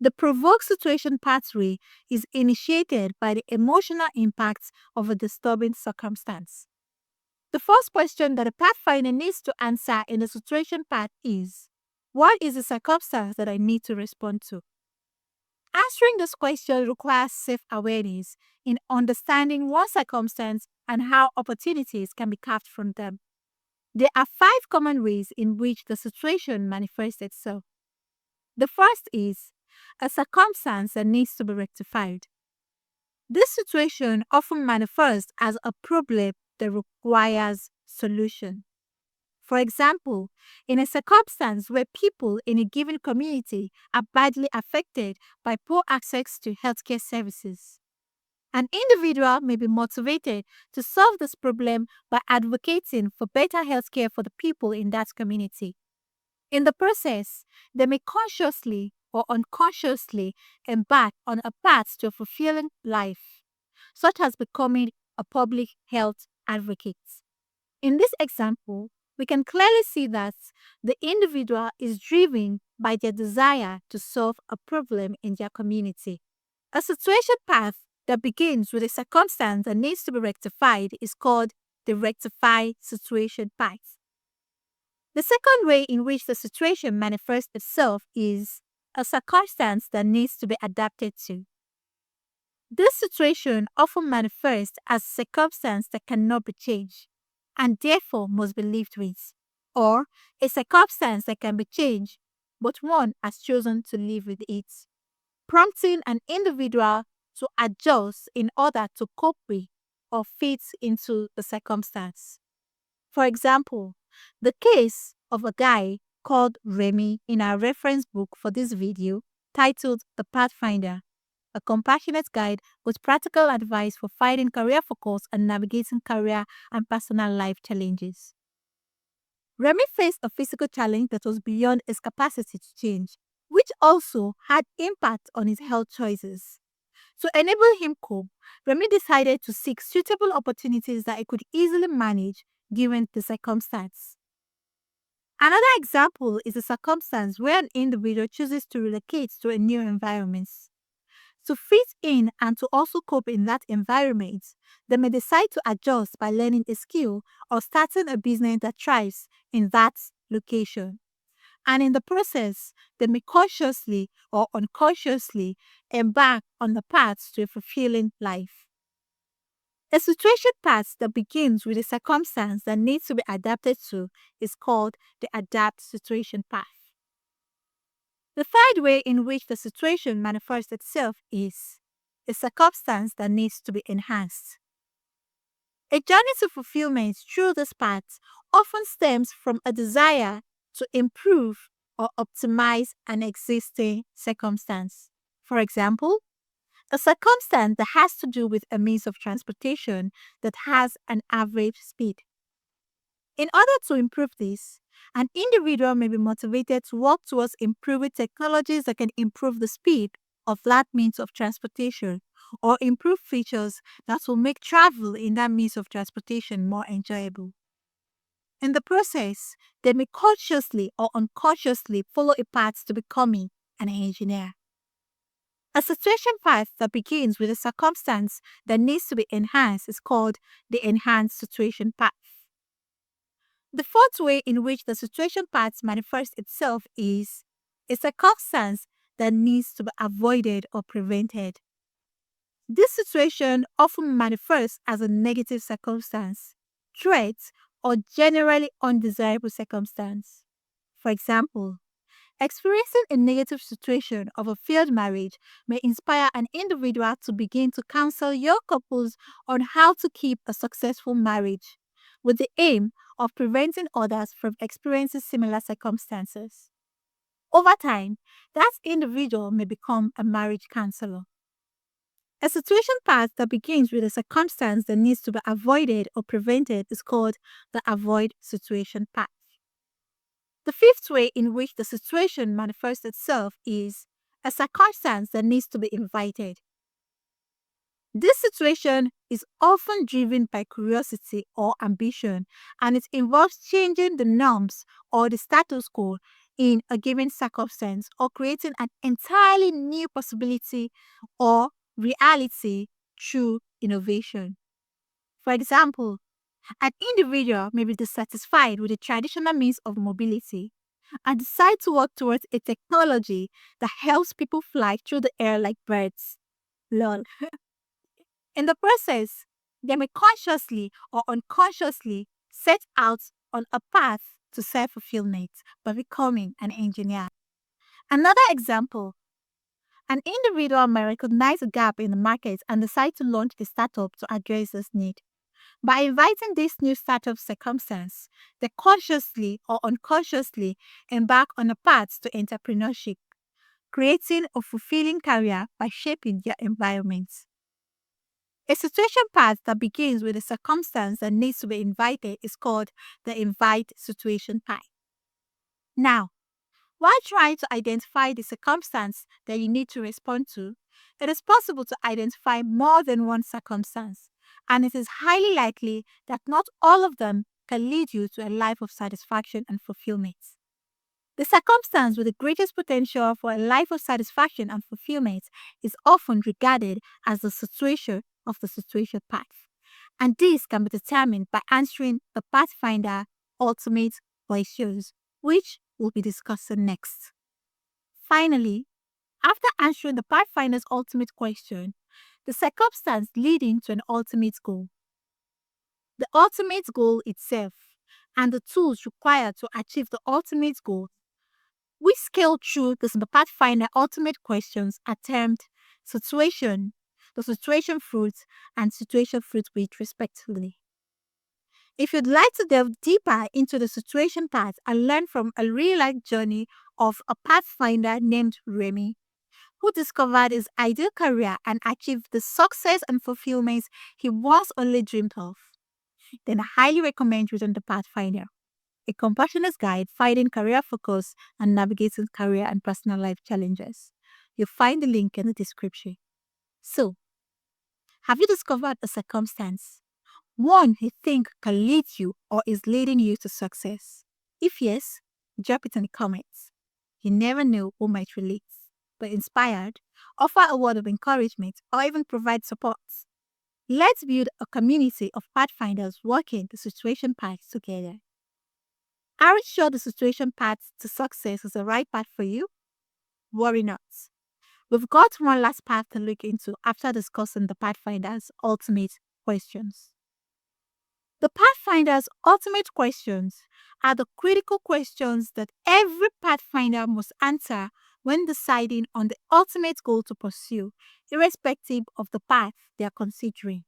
The provoked situation pathway is initiated by the emotional impacts of a disturbing circumstance. The first question that a pathfinder needs to answer in the situation path is, what is the circumstance that I need to respond to? Answering this question requires self-awareness in understanding one circumstance and how opportunities can be carved from them. There are 5 common ways in which the situation manifests itself. The first is a circumstance that needs to be rectified. This situation often manifests as a problem that requires solution. For example, in a circumstance where people in a given community are badly affected by poor access to healthcare services, an individual may be motivated to solve this problem by advocating for better healthcare for the people in that community. In the process, they may consciously or unconsciously embark on a path to a fulfilling life, such as becoming a public health advocate. In this example, we can clearly see that the individual is driven by their desire to solve a problem in their community. A situation path that begins with a circumstance that needs to be rectified is called the rectify situation path. The second way in which the situation manifests itself is a circumstance that needs to be adapted to. This situation often manifests as a circumstance that cannot be changed and therefore must be lived with, or a circumstance that can be changed, but one has chosen to live with it, prompting an individual to adjust in order to cope with or fit into the circumstance. For example, the case of a guy called Remy in our reference book for this video titled The Pathfinder, a compassionate guide with practical advice for finding career focus and navigating career and personal life challenges. Remy faced a physical challenge that was beyond his capacity to change, which also had impact on his health choices. To enable him cope, Remy decided to seek suitable opportunities that he could easily manage given the circumstance. Another example is a circumstance where an individual chooses to relocate to a new environment. To fit in and to also cope in that environment, they may decide to adjust by learning a skill or starting a business that thrives in that location. And in the process, they may consciously or unconsciously embark on the path to a fulfilling life. A situation path that begins with a circumstance that needs to be adapted to is called the adapt situation path. The third way in which the situation manifests itself is a circumstance that needs to be enhanced. A journey to fulfillment through this path often stems from a desire to improve or optimize an existing circumstance. For example, a circumstance that has to do with a means of transportation that has an average speed. In order to improve this, an individual may be motivated to work towards improving technologies that can improve the speed of that means of transportation or improve features that will make travel in that means of transportation more enjoyable. In the process, they may consciously or unconsciously follow a path to becoming an engineer. A situation path that begins with a circumstance that needs to be enhanced is called the enhanced situation path. The fourth way in which the situation path manifests itself is a circumstance that needs to be avoided or prevented. This situation often manifests as a negative circumstance, threat, or generally undesirable circumstance. For example, experiencing a negative situation of a failed marriage may inspire an individual to begin to counsel young couples on how to keep a successful marriage, with the aim of preventing others from experiencing similar circumstances. Over time, that individual may become a marriage counselor. A situation path that begins with a circumstance that needs to be avoided or prevented is called the avoid situation path. The fifth way in which the situation manifests itself is a circumstance that needs to be invited. This situation is often driven by curiosity or ambition, and it involves changing the norms or the status quo in a given circumstance or creating an entirely new possibility or reality through innovation. For example, an individual may be dissatisfied with the traditional means of mobility and decide to work towards a technology that helps people fly through the air like birds. Lol. In the process, they may consciously or unconsciously set out on a path to self fulfillment by becoming an engineer. Another example, an individual may recognize a gap in the market and decide to launch a startup to address this need. By inviting this new startup circumstance, they consciously or unconsciously embark on a path to entrepreneurship, creating a fulfilling career by shaping their environment. A situation path that begins with a circumstance that needs to be invited is called the invite situation path. Now, while trying to identify the circumstance that you need to respond to, it is possible to identify more than one circumstance, and it is highly likely that not all of them can lead you to a life of satisfaction and fulfillment. The circumstance with the greatest potential for a life of satisfaction and fulfillment is often regarded as the situation of the situation path, and this can be determined by answering the Pathfinder ultimate questions, which we'll be discussing next. Finally, after answering the Pathfinder's ultimate question, the circumstance leading to an ultimate goal, the ultimate goal itself, and the tools required to achieve the ultimate goal, we scale through the Pathfinder ultimate questions are termed situation, the situation fruit, and situation fruit weight, respectively. If you'd like to delve deeper into the situation path and learn from a real life journey of a Pathfinder named Remy, who discovered his ideal career and achieved the success and fulfillment he once only dreamed of, then I highly recommend reading The Pathfinder, a compassionate guide finding career focus and navigating career and personal life challenges. You'll find the link in the description. So, have you discovered a circumstance, one you think can lead you or is leading you to success? If yes, drop it in the comments. You never know who might relate. feel inspired, offer a word of encouragement, or even provide support. Let's build a community of pathfinders working the situation paths together. Are you sure the situation path to success is the right path for you? Worry not. We've got one last path to look into after discussing the Pathfinder's ultimate questions. The Pathfinder's ultimate questions are the critical questions that every Pathfinder must answer when deciding on the ultimate goal to pursue, irrespective of the path they are considering.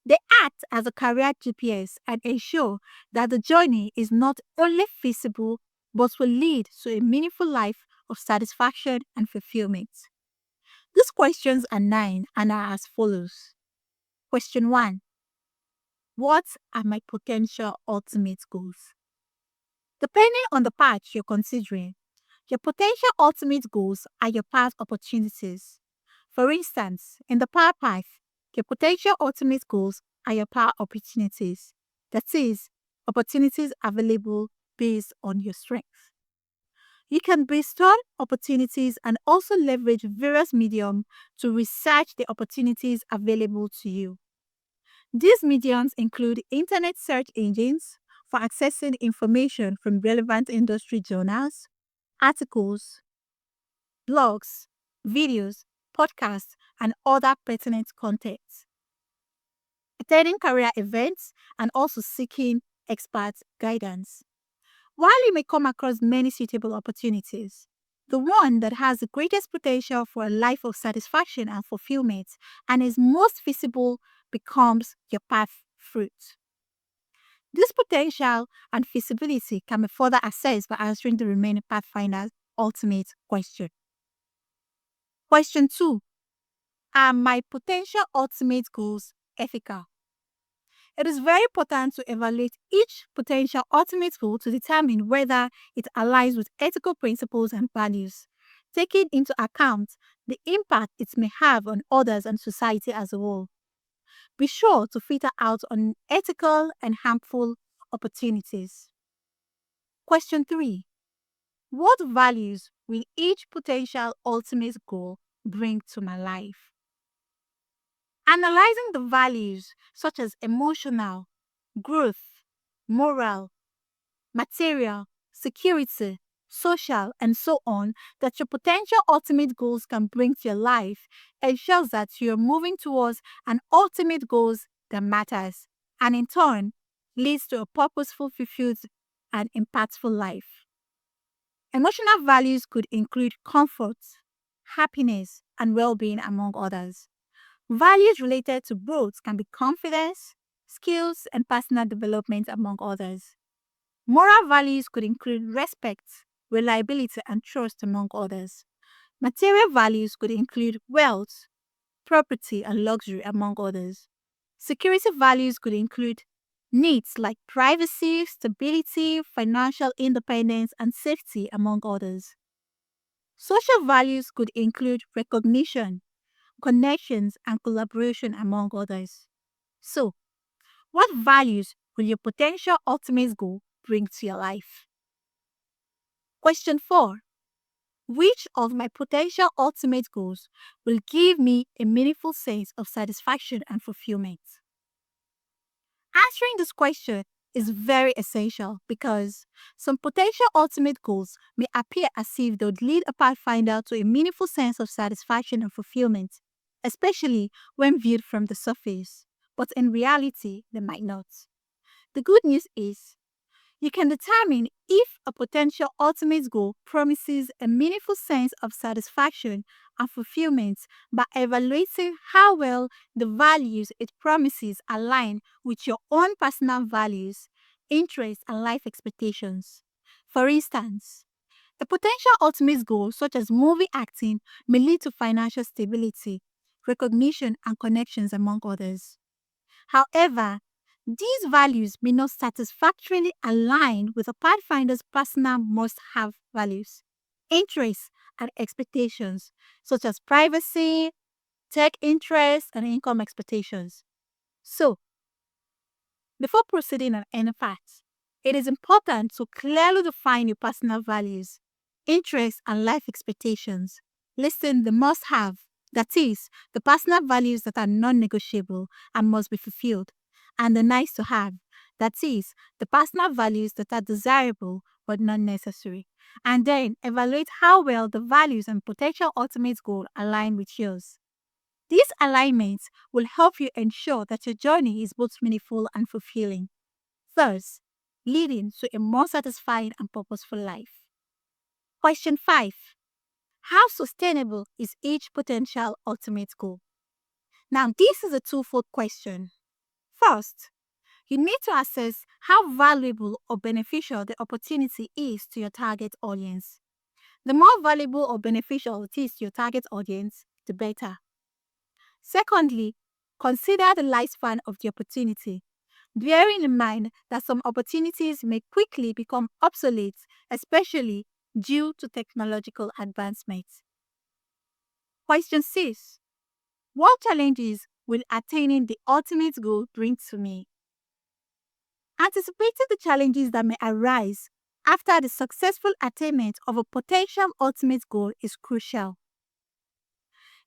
They act as a career GPS and ensure that the journey is not only feasible but will lead to a meaningful life of satisfaction and fulfillment. These questions are 9 and are as follows. Question 1. What are my potential ultimate goals? Depending on the path you're considering, your potential ultimate goals are your path opportunities. For instance, in the power path, your potential ultimate goals are your power opportunities. That is, opportunities available based on your strength. You can brainstorm opportunities and also leverage various mediums to research the opportunities available to you. These mediums include internet search engines for accessing information from relevant industry journals, articles, blogs, videos, podcasts, and other pertinent content, attending career events, and also seeking expert guidance. While you may come across many suitable opportunities, the one that has the greatest potential for a life of satisfaction and fulfillment and is most feasible becomes your path fruit. This potential and feasibility can be further assessed by answering the remaining Pathfinder's ultimate question. Question 2. Are my potential ultimate goals ethical? It is very important to evaluate each potential ultimate goal to determine whether it aligns with ethical principles and values, taking into account the impact it may have on others and society as a whole. Be sure to filter out unethical and harmful opportunities. Question 3. What values will each potential ultimate goal bring to my life? Analyzing the values such as emotional, growth, moral, material, security, social, and so on that your potential ultimate goals can bring to your life ensures that you're moving towards an ultimate goals that matters and in turn leads to a purposeful, fulfilled, and impactful life. Emotional values could include comfort, happiness, and well-being among others. Values related to growth can be confidence, skills, and personal development, among others. Moral values could include respect, reliability, and trust, among others. Material values could include wealth, property, and luxury, among others. Security values could include needs like privacy, stability, financial independence, and safety, among others. Social values could include recognition, connections, and collaboration, among others. So, what values will your potential ultimate goal bring to your life? Question 4. Which of my potential ultimate goals will give me a meaningful sense of satisfaction and fulfillment? Answering this question is very essential because some potential ultimate goals may appear as if they would lead a pathfinder to a meaningful sense of satisfaction and fulfillment, especially when viewed from the surface, but in reality, they might not. The good news is you can determine if a potential ultimate goal promises a meaningful sense of satisfaction and fulfillment by evaluating how well the values it promises align with your own personal values, interests, and life expectations. For instance, a potential ultimate goal, such as movie acting, may lead to financial stability, recognition, and connections, among others. However, these values may not satisfactorily align with a pathfinder's personal must-have values, interests, and expectations, such as privacy, tech interests, and income expectations. So, before proceeding on any path, it is important to clearly define your personal values, interests, and life expectations Listing the must have, that is, the personal values that are non negotiable and must be fulfilled, and the nice to have, that is, the personal values that are desirable but not necessary. And then evaluate how well the values and potential ultimate goal align with yours. These alignments will help you ensure that your journey is both meaningful and fulfilling, thus leading to a more satisfying and purposeful life. Question 5. How sustainable is each potential ultimate goal? Now, this is a twofold question. First, you need to assess how valuable or beneficial the opportunity is to your target audience. The more valuable or beneficial it is to your target audience, the better. Secondly, consider the lifespan of the opportunity, bearing in mind that some opportunities may quickly become obsolete, especially due to technological advancements. Question 6. What challenges will attaining the ultimate goal bring to me? Anticipating the challenges that may arise after the successful attainment of a potential ultimate goal is crucial.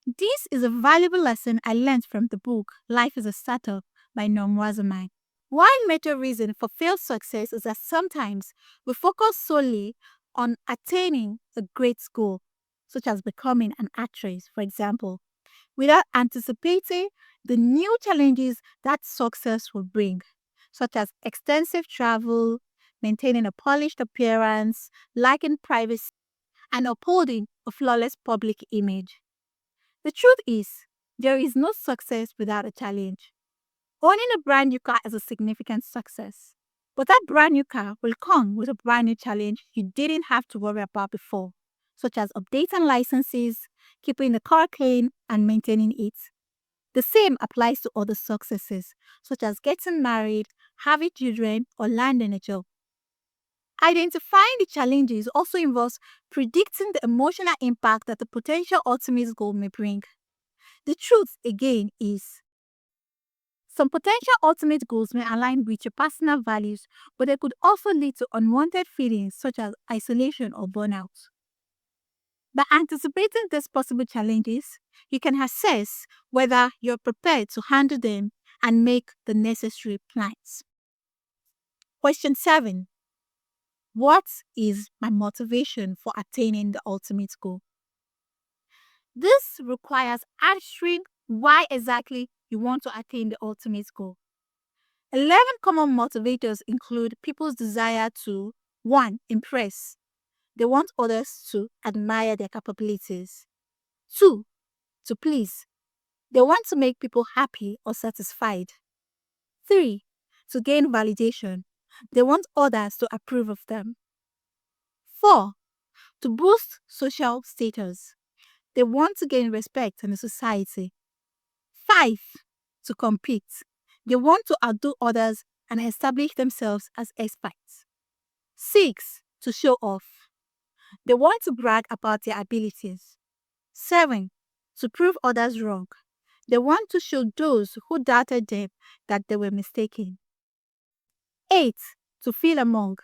This is a valuable lesson I learned from the book Life is a Startup by Norm Wasserman. One major reason for failed success is that sometimes we focus solely on attaining a great goal, such as becoming an actress, for example, without anticipating the new challenges that success will bring, such as extensive travel, maintaining a polished appearance, lacking privacy, and upholding a flawless public image. The truth is, there is no success without a challenge. Owning a brand new car is a significant success, but that brand new car will come with a brand new challenge you didn't have to worry about before, such as updating licenses, keeping the car clean, and maintaining it. The same applies to other successes, such as getting married, having children, or landing a job. Identifying the challenges also involves predicting the emotional impact that the potential ultimate goal may bring. The truth, again, is some potential ultimate goals may align with your personal values, but they could also lead to unwanted feelings such as isolation or burnout. By anticipating these possible challenges, you can assess whether you're prepared to handle them and make the necessary plans. Question 7. What is my motivation for attaining the ultimate goal? This requires answering why exactly you want to attain the ultimate goal. 11 common motivators include people's desire to 1. Impress. They want others to admire their capabilities. 2. To please. They want to make people happy or satisfied. 3. To gain validation. They want others to approve of them. 4. To boost social status. They want to gain respect in the society. 5. To compete. They want to outdo others and establish themselves as experts. 6. To show off. They want to brag about their abilities. 7. To prove others wrong. They want to show those who doubted them that they were mistaken. 8. To feel among.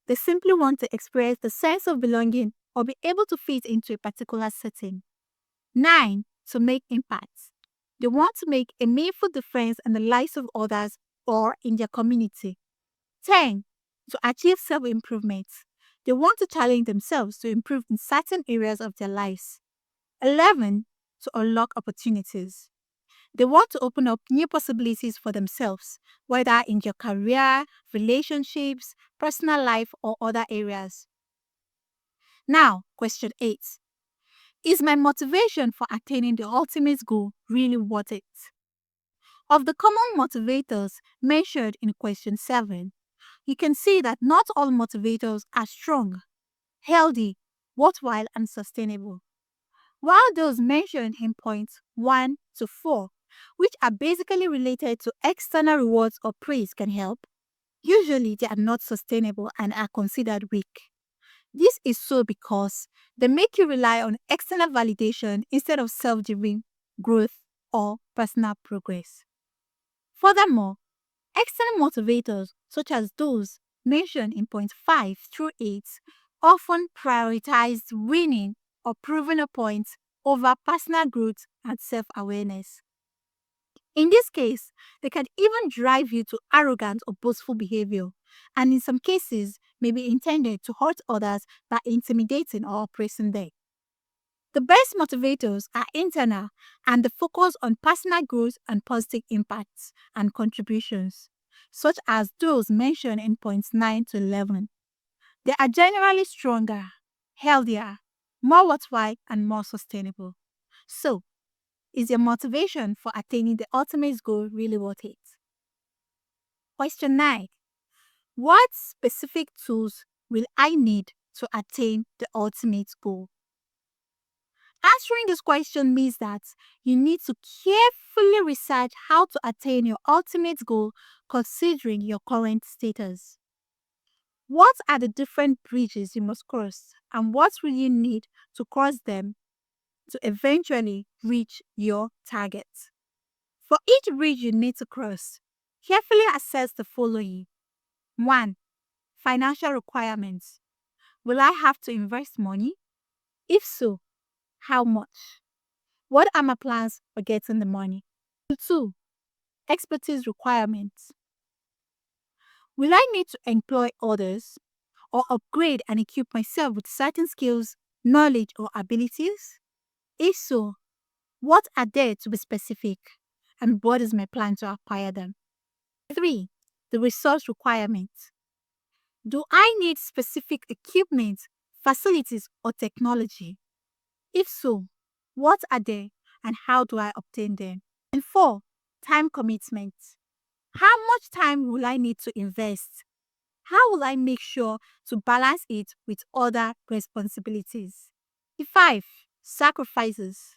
They simply want to experience the sense of belonging or be able to fit into a particular setting. 9. To make impact. They want to make a meaningful difference in the lives of others or in their community. 10. To achieve self-improvement. They want to challenge themselves to improve in certain areas of their lives. 11. To unlock opportunities. They want to open up new possibilities for themselves, whether in their career, relationships, personal life, or other areas. Now, question 8. Is my motivation for attaining the ultimate goal really worth it? Of the common motivators mentioned in question 7, you can see that not all motivators are strong, healthy, worthwhile, and sustainable. While those mentioned in points 1 to 4, which are basically related to external rewards or praise, can help, usually they are not sustainable and are considered weak. This is so because they make you rely on external validation instead of self-driven growth or personal progress. Furthermore, external motivators, such as those mentioned in point 5 through 8, often prioritize winning or proving a point over personal growth and self-awareness. In this case, they can even drive you to arrogant or boastful behavior, and in some cases may be intended to hurt others by intimidating or oppressing them. The best motivators are internal and they focus on personal growth and positive impacts and contributions, such as those mentioned in points 9 to 11. They are generally stronger, healthier, more worthwhile, and more sustainable. So, is your motivation for attaining the ultimate goal really worth it? Question 9. What specific tools will I need to attain the ultimate goal? Answering this question means that you need to carefully research how to attain your ultimate goal considering your current status. What are the different bridges you must cross, and what will you need to cross them to eventually reach your target? For each bridge you need to cross, carefully assess the following. 1. Financial requirements. Will I have to invest money? If so, how much? What are my plans for getting the money? 2. Expertise requirements. Will I need to employ others or upgrade and equip myself with certain skills, knowledge, or abilities? If so, what are there to be specific, and what is my plan to acquire them? 3. The resource requirements. Do I need specific equipment, facilities, or technology? If so, what are they and how do I obtain them? And 4. Time commitment. How much time will I need to invest? How will I make sure to balance it with other responsibilities? 5. Sacrifices.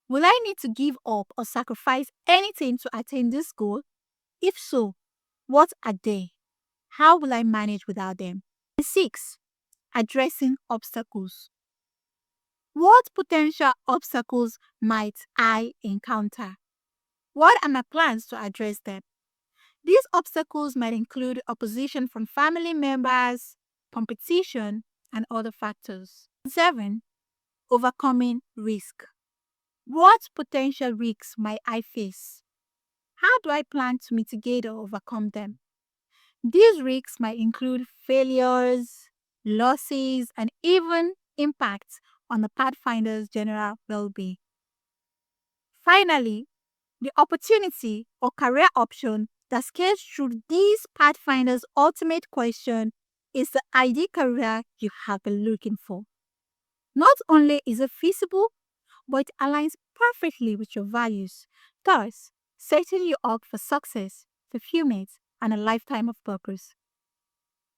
Will I need to give up or sacrifice anything to attain this goal? If so, what are they? How will I manage without them? And 6. Addressing obstacles. What potential obstacles might I encounter? What are my plans to address them? These obstacles might include opposition from family members, competition, and other factors. 7. Overcoming risk. What potential risks might I face? How do I plan to mitigate or overcome them? These risks might include failures, losses, and even impacts on the Pathfinder's general well-being. Finally, the opportunity or career option that scales through these Pathfinder's ultimate question is the ideal career you have been looking for. Not only is it feasible, but it aligns perfectly with your values, thus setting you up for success, fulfillment, and a lifetime of purpose.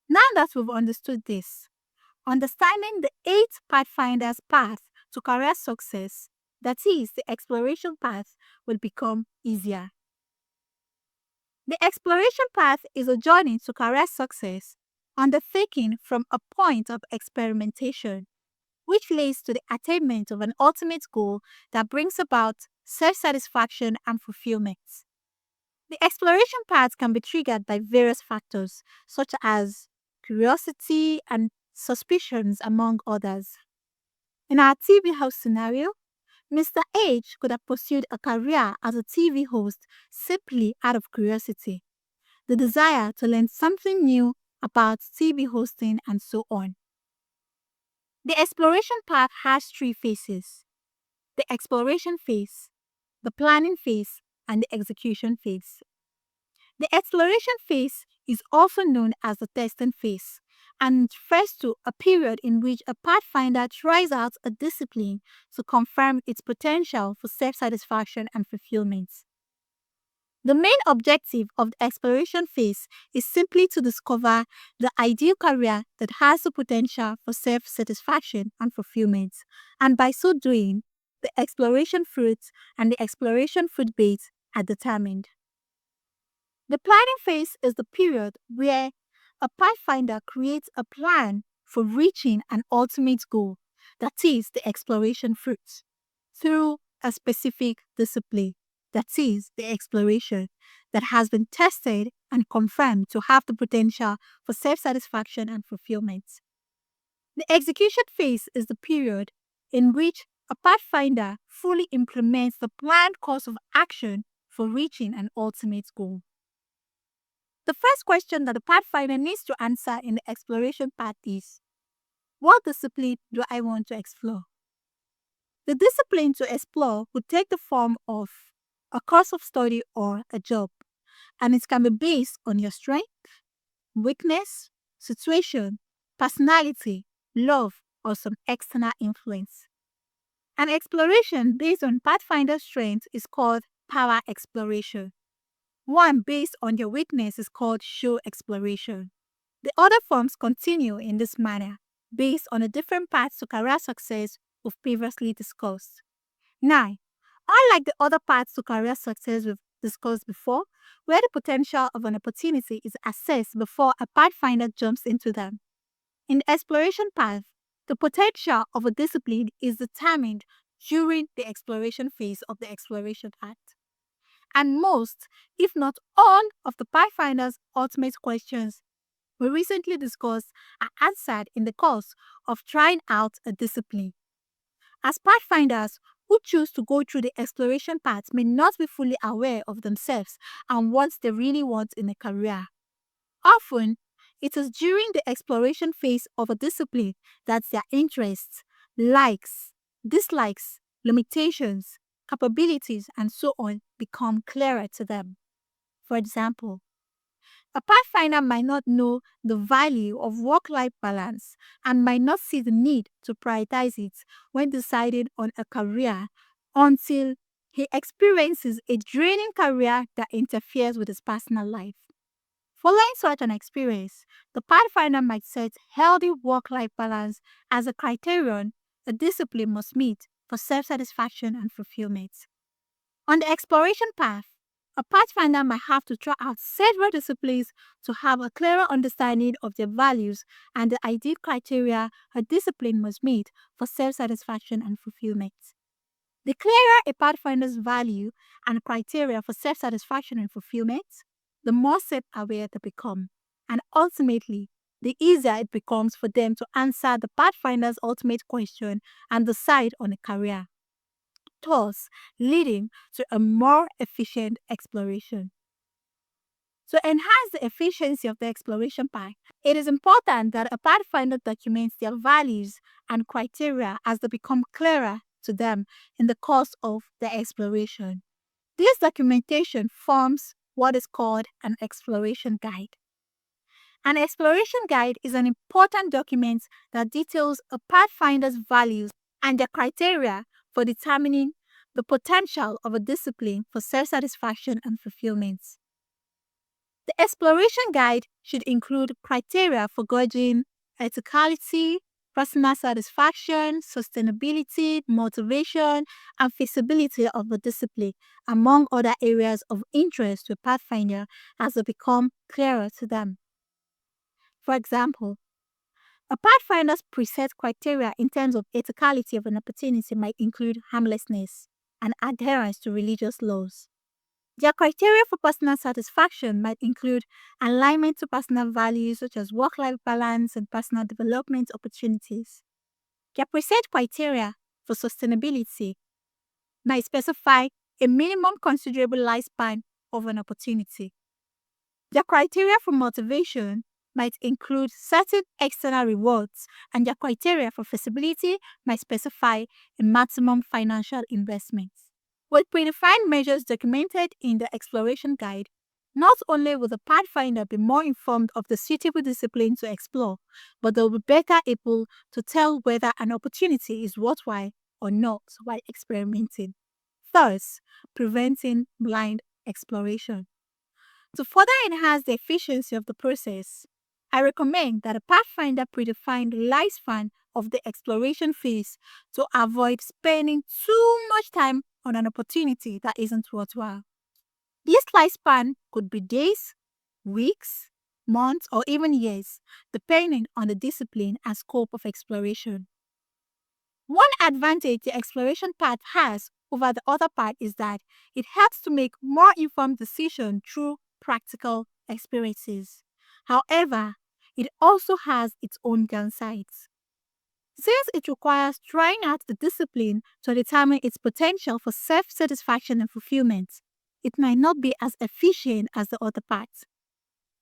Now that we've understood this, understanding the 8 Pathfinders path to career success, that is, the exploration path, will become easier. The exploration path is a journey to career success undertaken from a point of experimentation, which leads to the attainment of an ultimate goal that brings about self-satisfaction and fulfillment. The exploration path can be triggered by various factors, such as curiosity and suspicions, among others. In our TV host scenario, Mr. H could have pursued a career as a TV host simply out of curiosity, the desire to learn something new about TV hosting, and so on. The exploration path has 3 phases: the exploration phase, the planning phase, and the execution phase. The exploration phase is also known as the testing phase and refers to a period in which a pathfinder tries out a discipline to confirm its potential for self-satisfaction and fulfillment. The main objective of the exploration phase is simply to discover the ideal career that has the potential for self-satisfaction and fulfillment, and by so doing, the exploration fruits and the exploration fruit bait are determined. The planning phase is the period where a pathfinder creates a plan for reaching an ultimate goal, that is, the exploration fruit, through a specific discipline, that is, the exploration, that has been tested and confirmed to have the potential for self-satisfaction and fulfillment. The execution phase is the period in which a pathfinder fully implements the planned course of action for reaching an ultimate goal. The first question that the pathfinder needs to answer in the exploration path is, what discipline do I want to explore? The discipline to explore would take the form of a course of study or a job, and it can be based on your strength, weakness, situation, personality, love, or some external influence. An exploration based on Pathfinder's strength is called power exploration. One based on your weakness is called show exploration. The other forms continue in this manner based on the different paths to career success we've previously discussed. Now, unlike the other paths to career success we've discussed before, where the potential of an opportunity is assessed before a pathfinder jumps into them, in the exploration path, the potential of a discipline is determined during the exploration phase of the exploration path. And most, if not all, of the pathfinder's ultimate questions we recently discussed are answered in the course of trying out a discipline. As pathfinders who choose to go through the exploration path may not be fully aware of themselves and what they really want in a career. Often, it is during the exploration phase of a discipline that their interests, likes, dislikes, limitations, capabilities, and so on become clearer to them. For example, a pathfinder might not know the value of work life balance and might not see the need to prioritize it when deciding on a career until he experiences a draining career that interferes with his personal life. Following such an experience, the pathfinder might set healthy work life balance as a criterion a discipline must meet for self satisfaction and fulfillment. On the exploration path, a pathfinder might have to try out several disciplines to have a clearer understanding of their values and the ideal criteria a discipline must meet for self satisfaction and fulfillment. The clearer a pathfinder's value and criteria for self satisfaction and fulfillment, the more self aware they become, and ultimately, the easier it becomes for them to answer the pathfinder's ultimate question and decide on a career, thus leading to a more efficient exploration. To enhance the efficiency of the exploration path, it is important that a pathfinder documents their values and criteria as they become clearer to them in the course of the exploration. This documentation forms what is called an exploration guide. An exploration guide is an important document that details a pathfinder's values and their criteria for determining the potential of a discipline for self-satisfaction and fulfillment. The exploration guide should include criteria for gauging ethicality, personal satisfaction, sustainability, motivation, and feasibility of the discipline, among other areas of interest to a pathfinder as they become clearer to them. For example, a pathfinder's preset criteria in terms of ethicality of an opportunity might include harmlessness and adherence to religious laws. Their criteria for personal satisfaction might include alignment to personal values such as work-life balance and personal development opportunities. Their preset criteria for sustainability might specify a minimum considerable lifespan of an opportunity. Their criteria for motivation might include certain external rewards, and their criteria for feasibility might specify a maximum financial investment. With predefined measures documented in the exploration guide, not only will the pathfinder be more informed of the suitable discipline to explore, but they will be better able to tell whether an opportunity is worthwhile or not while experimenting, thus preventing blind exploration. To further enhance the efficiency of the process, I recommend that a pathfinder predefine the lifespan of the exploration phase to avoid spending too much time on an opportunity that isn't worthwhile. This lifespan could be days, weeks, months, or even years, depending on the discipline and scope of exploration. One advantage the exploration path has over the other path is that it helps to make more informed decisions through practical experiences. However, it also has its own downsides. Since it requires trying out the discipline to determine its potential for self satisfaction and fulfillment, it might not be as efficient as the other parts.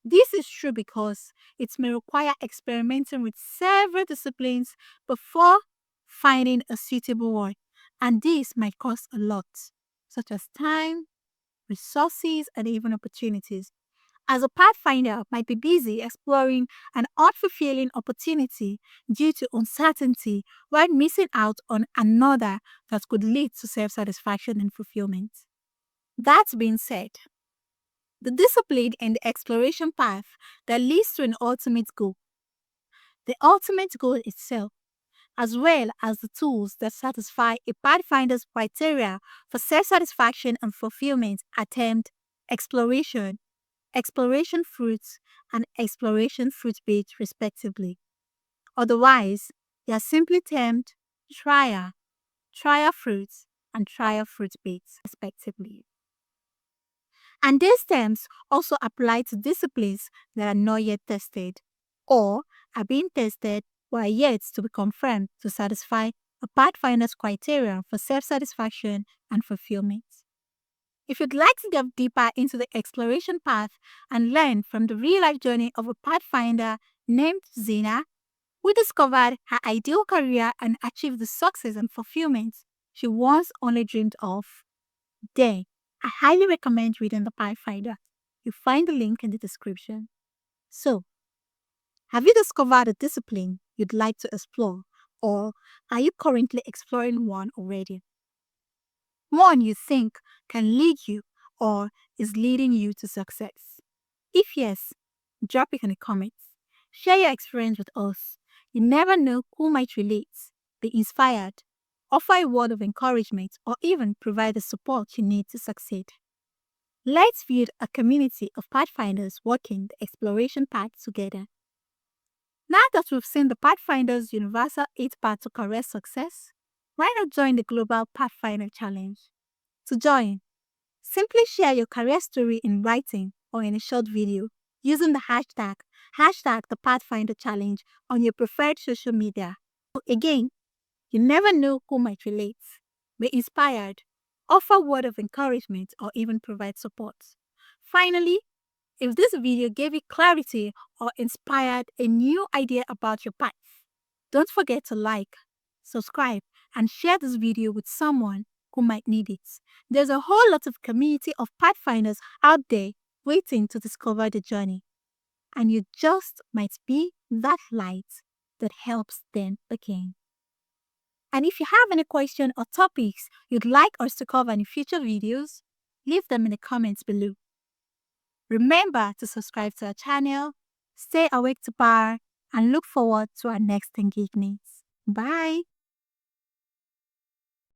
This is true because it may require experimenting with several disciplines before finding a suitable one, and this might cost a lot, such as time, resources, and even opportunities. As a pathfinder might be busy exploring an unfulfilling opportunity due to uncertainty while missing out on another that could lead to self satisfaction and fulfillment. That being said, the discipline and the exploration path that leads to an ultimate goal. The ultimate goal itself, as well as the tools that satisfy a pathfinder's criteria for self satisfaction and fulfillment, are termed exploration, exploration fruits, and exploration fruit bait, respectively. Otherwise, they are simply termed trial, trial fruits, and trial fruit baits, respectively. And these terms also apply to disciplines that are not yet tested or are being tested but are yet to be confirmed to satisfy a pathfinder's criteria for self satisfaction and fulfillment. If you'd like to delve deeper into the exploration path and learn from the real life journey of a pathfinder named Zena, who discovered her ideal career and achieved the success and fulfillment she once only dreamed of, then I highly recommend reading The Pathfinder. You'll find the link in the description. So, have you discovered a discipline you'd like to explore, or are you currently exploring one already? One you think can lead you or is leading you to success? If yes, drop it in the comments. Share your experience with us. You never know who might relate, be inspired, offer a word of encouragement, or even provide the support you need to succeed. Let's build a community of pathfinders walking the exploration path together. Now that we've seen the Pathfinder's Universal 8 Path to Career Success, why not join the Global Pathfinder Challenge? To join, simply share your career story in writing or in a short video using the hashtag the Pathfinder Challenge on your preferred social media. Again, you never know who might relate, be inspired, offer word of encouragement, or even provide support. Finally, if this video gave you clarity or inspired a new idea about your path, don't forget to like, subscribe, and share this video with someone who might need it. There's a whole lot of community of pathfinders out there waiting to discover the journey, and you just might be that light that helps them again. And if you have any question or topics you'd like us to cover in future videos, leave them in the comments below. Remember to subscribe to our channel, stay awake to power, and look forward to our next engagements. Bye!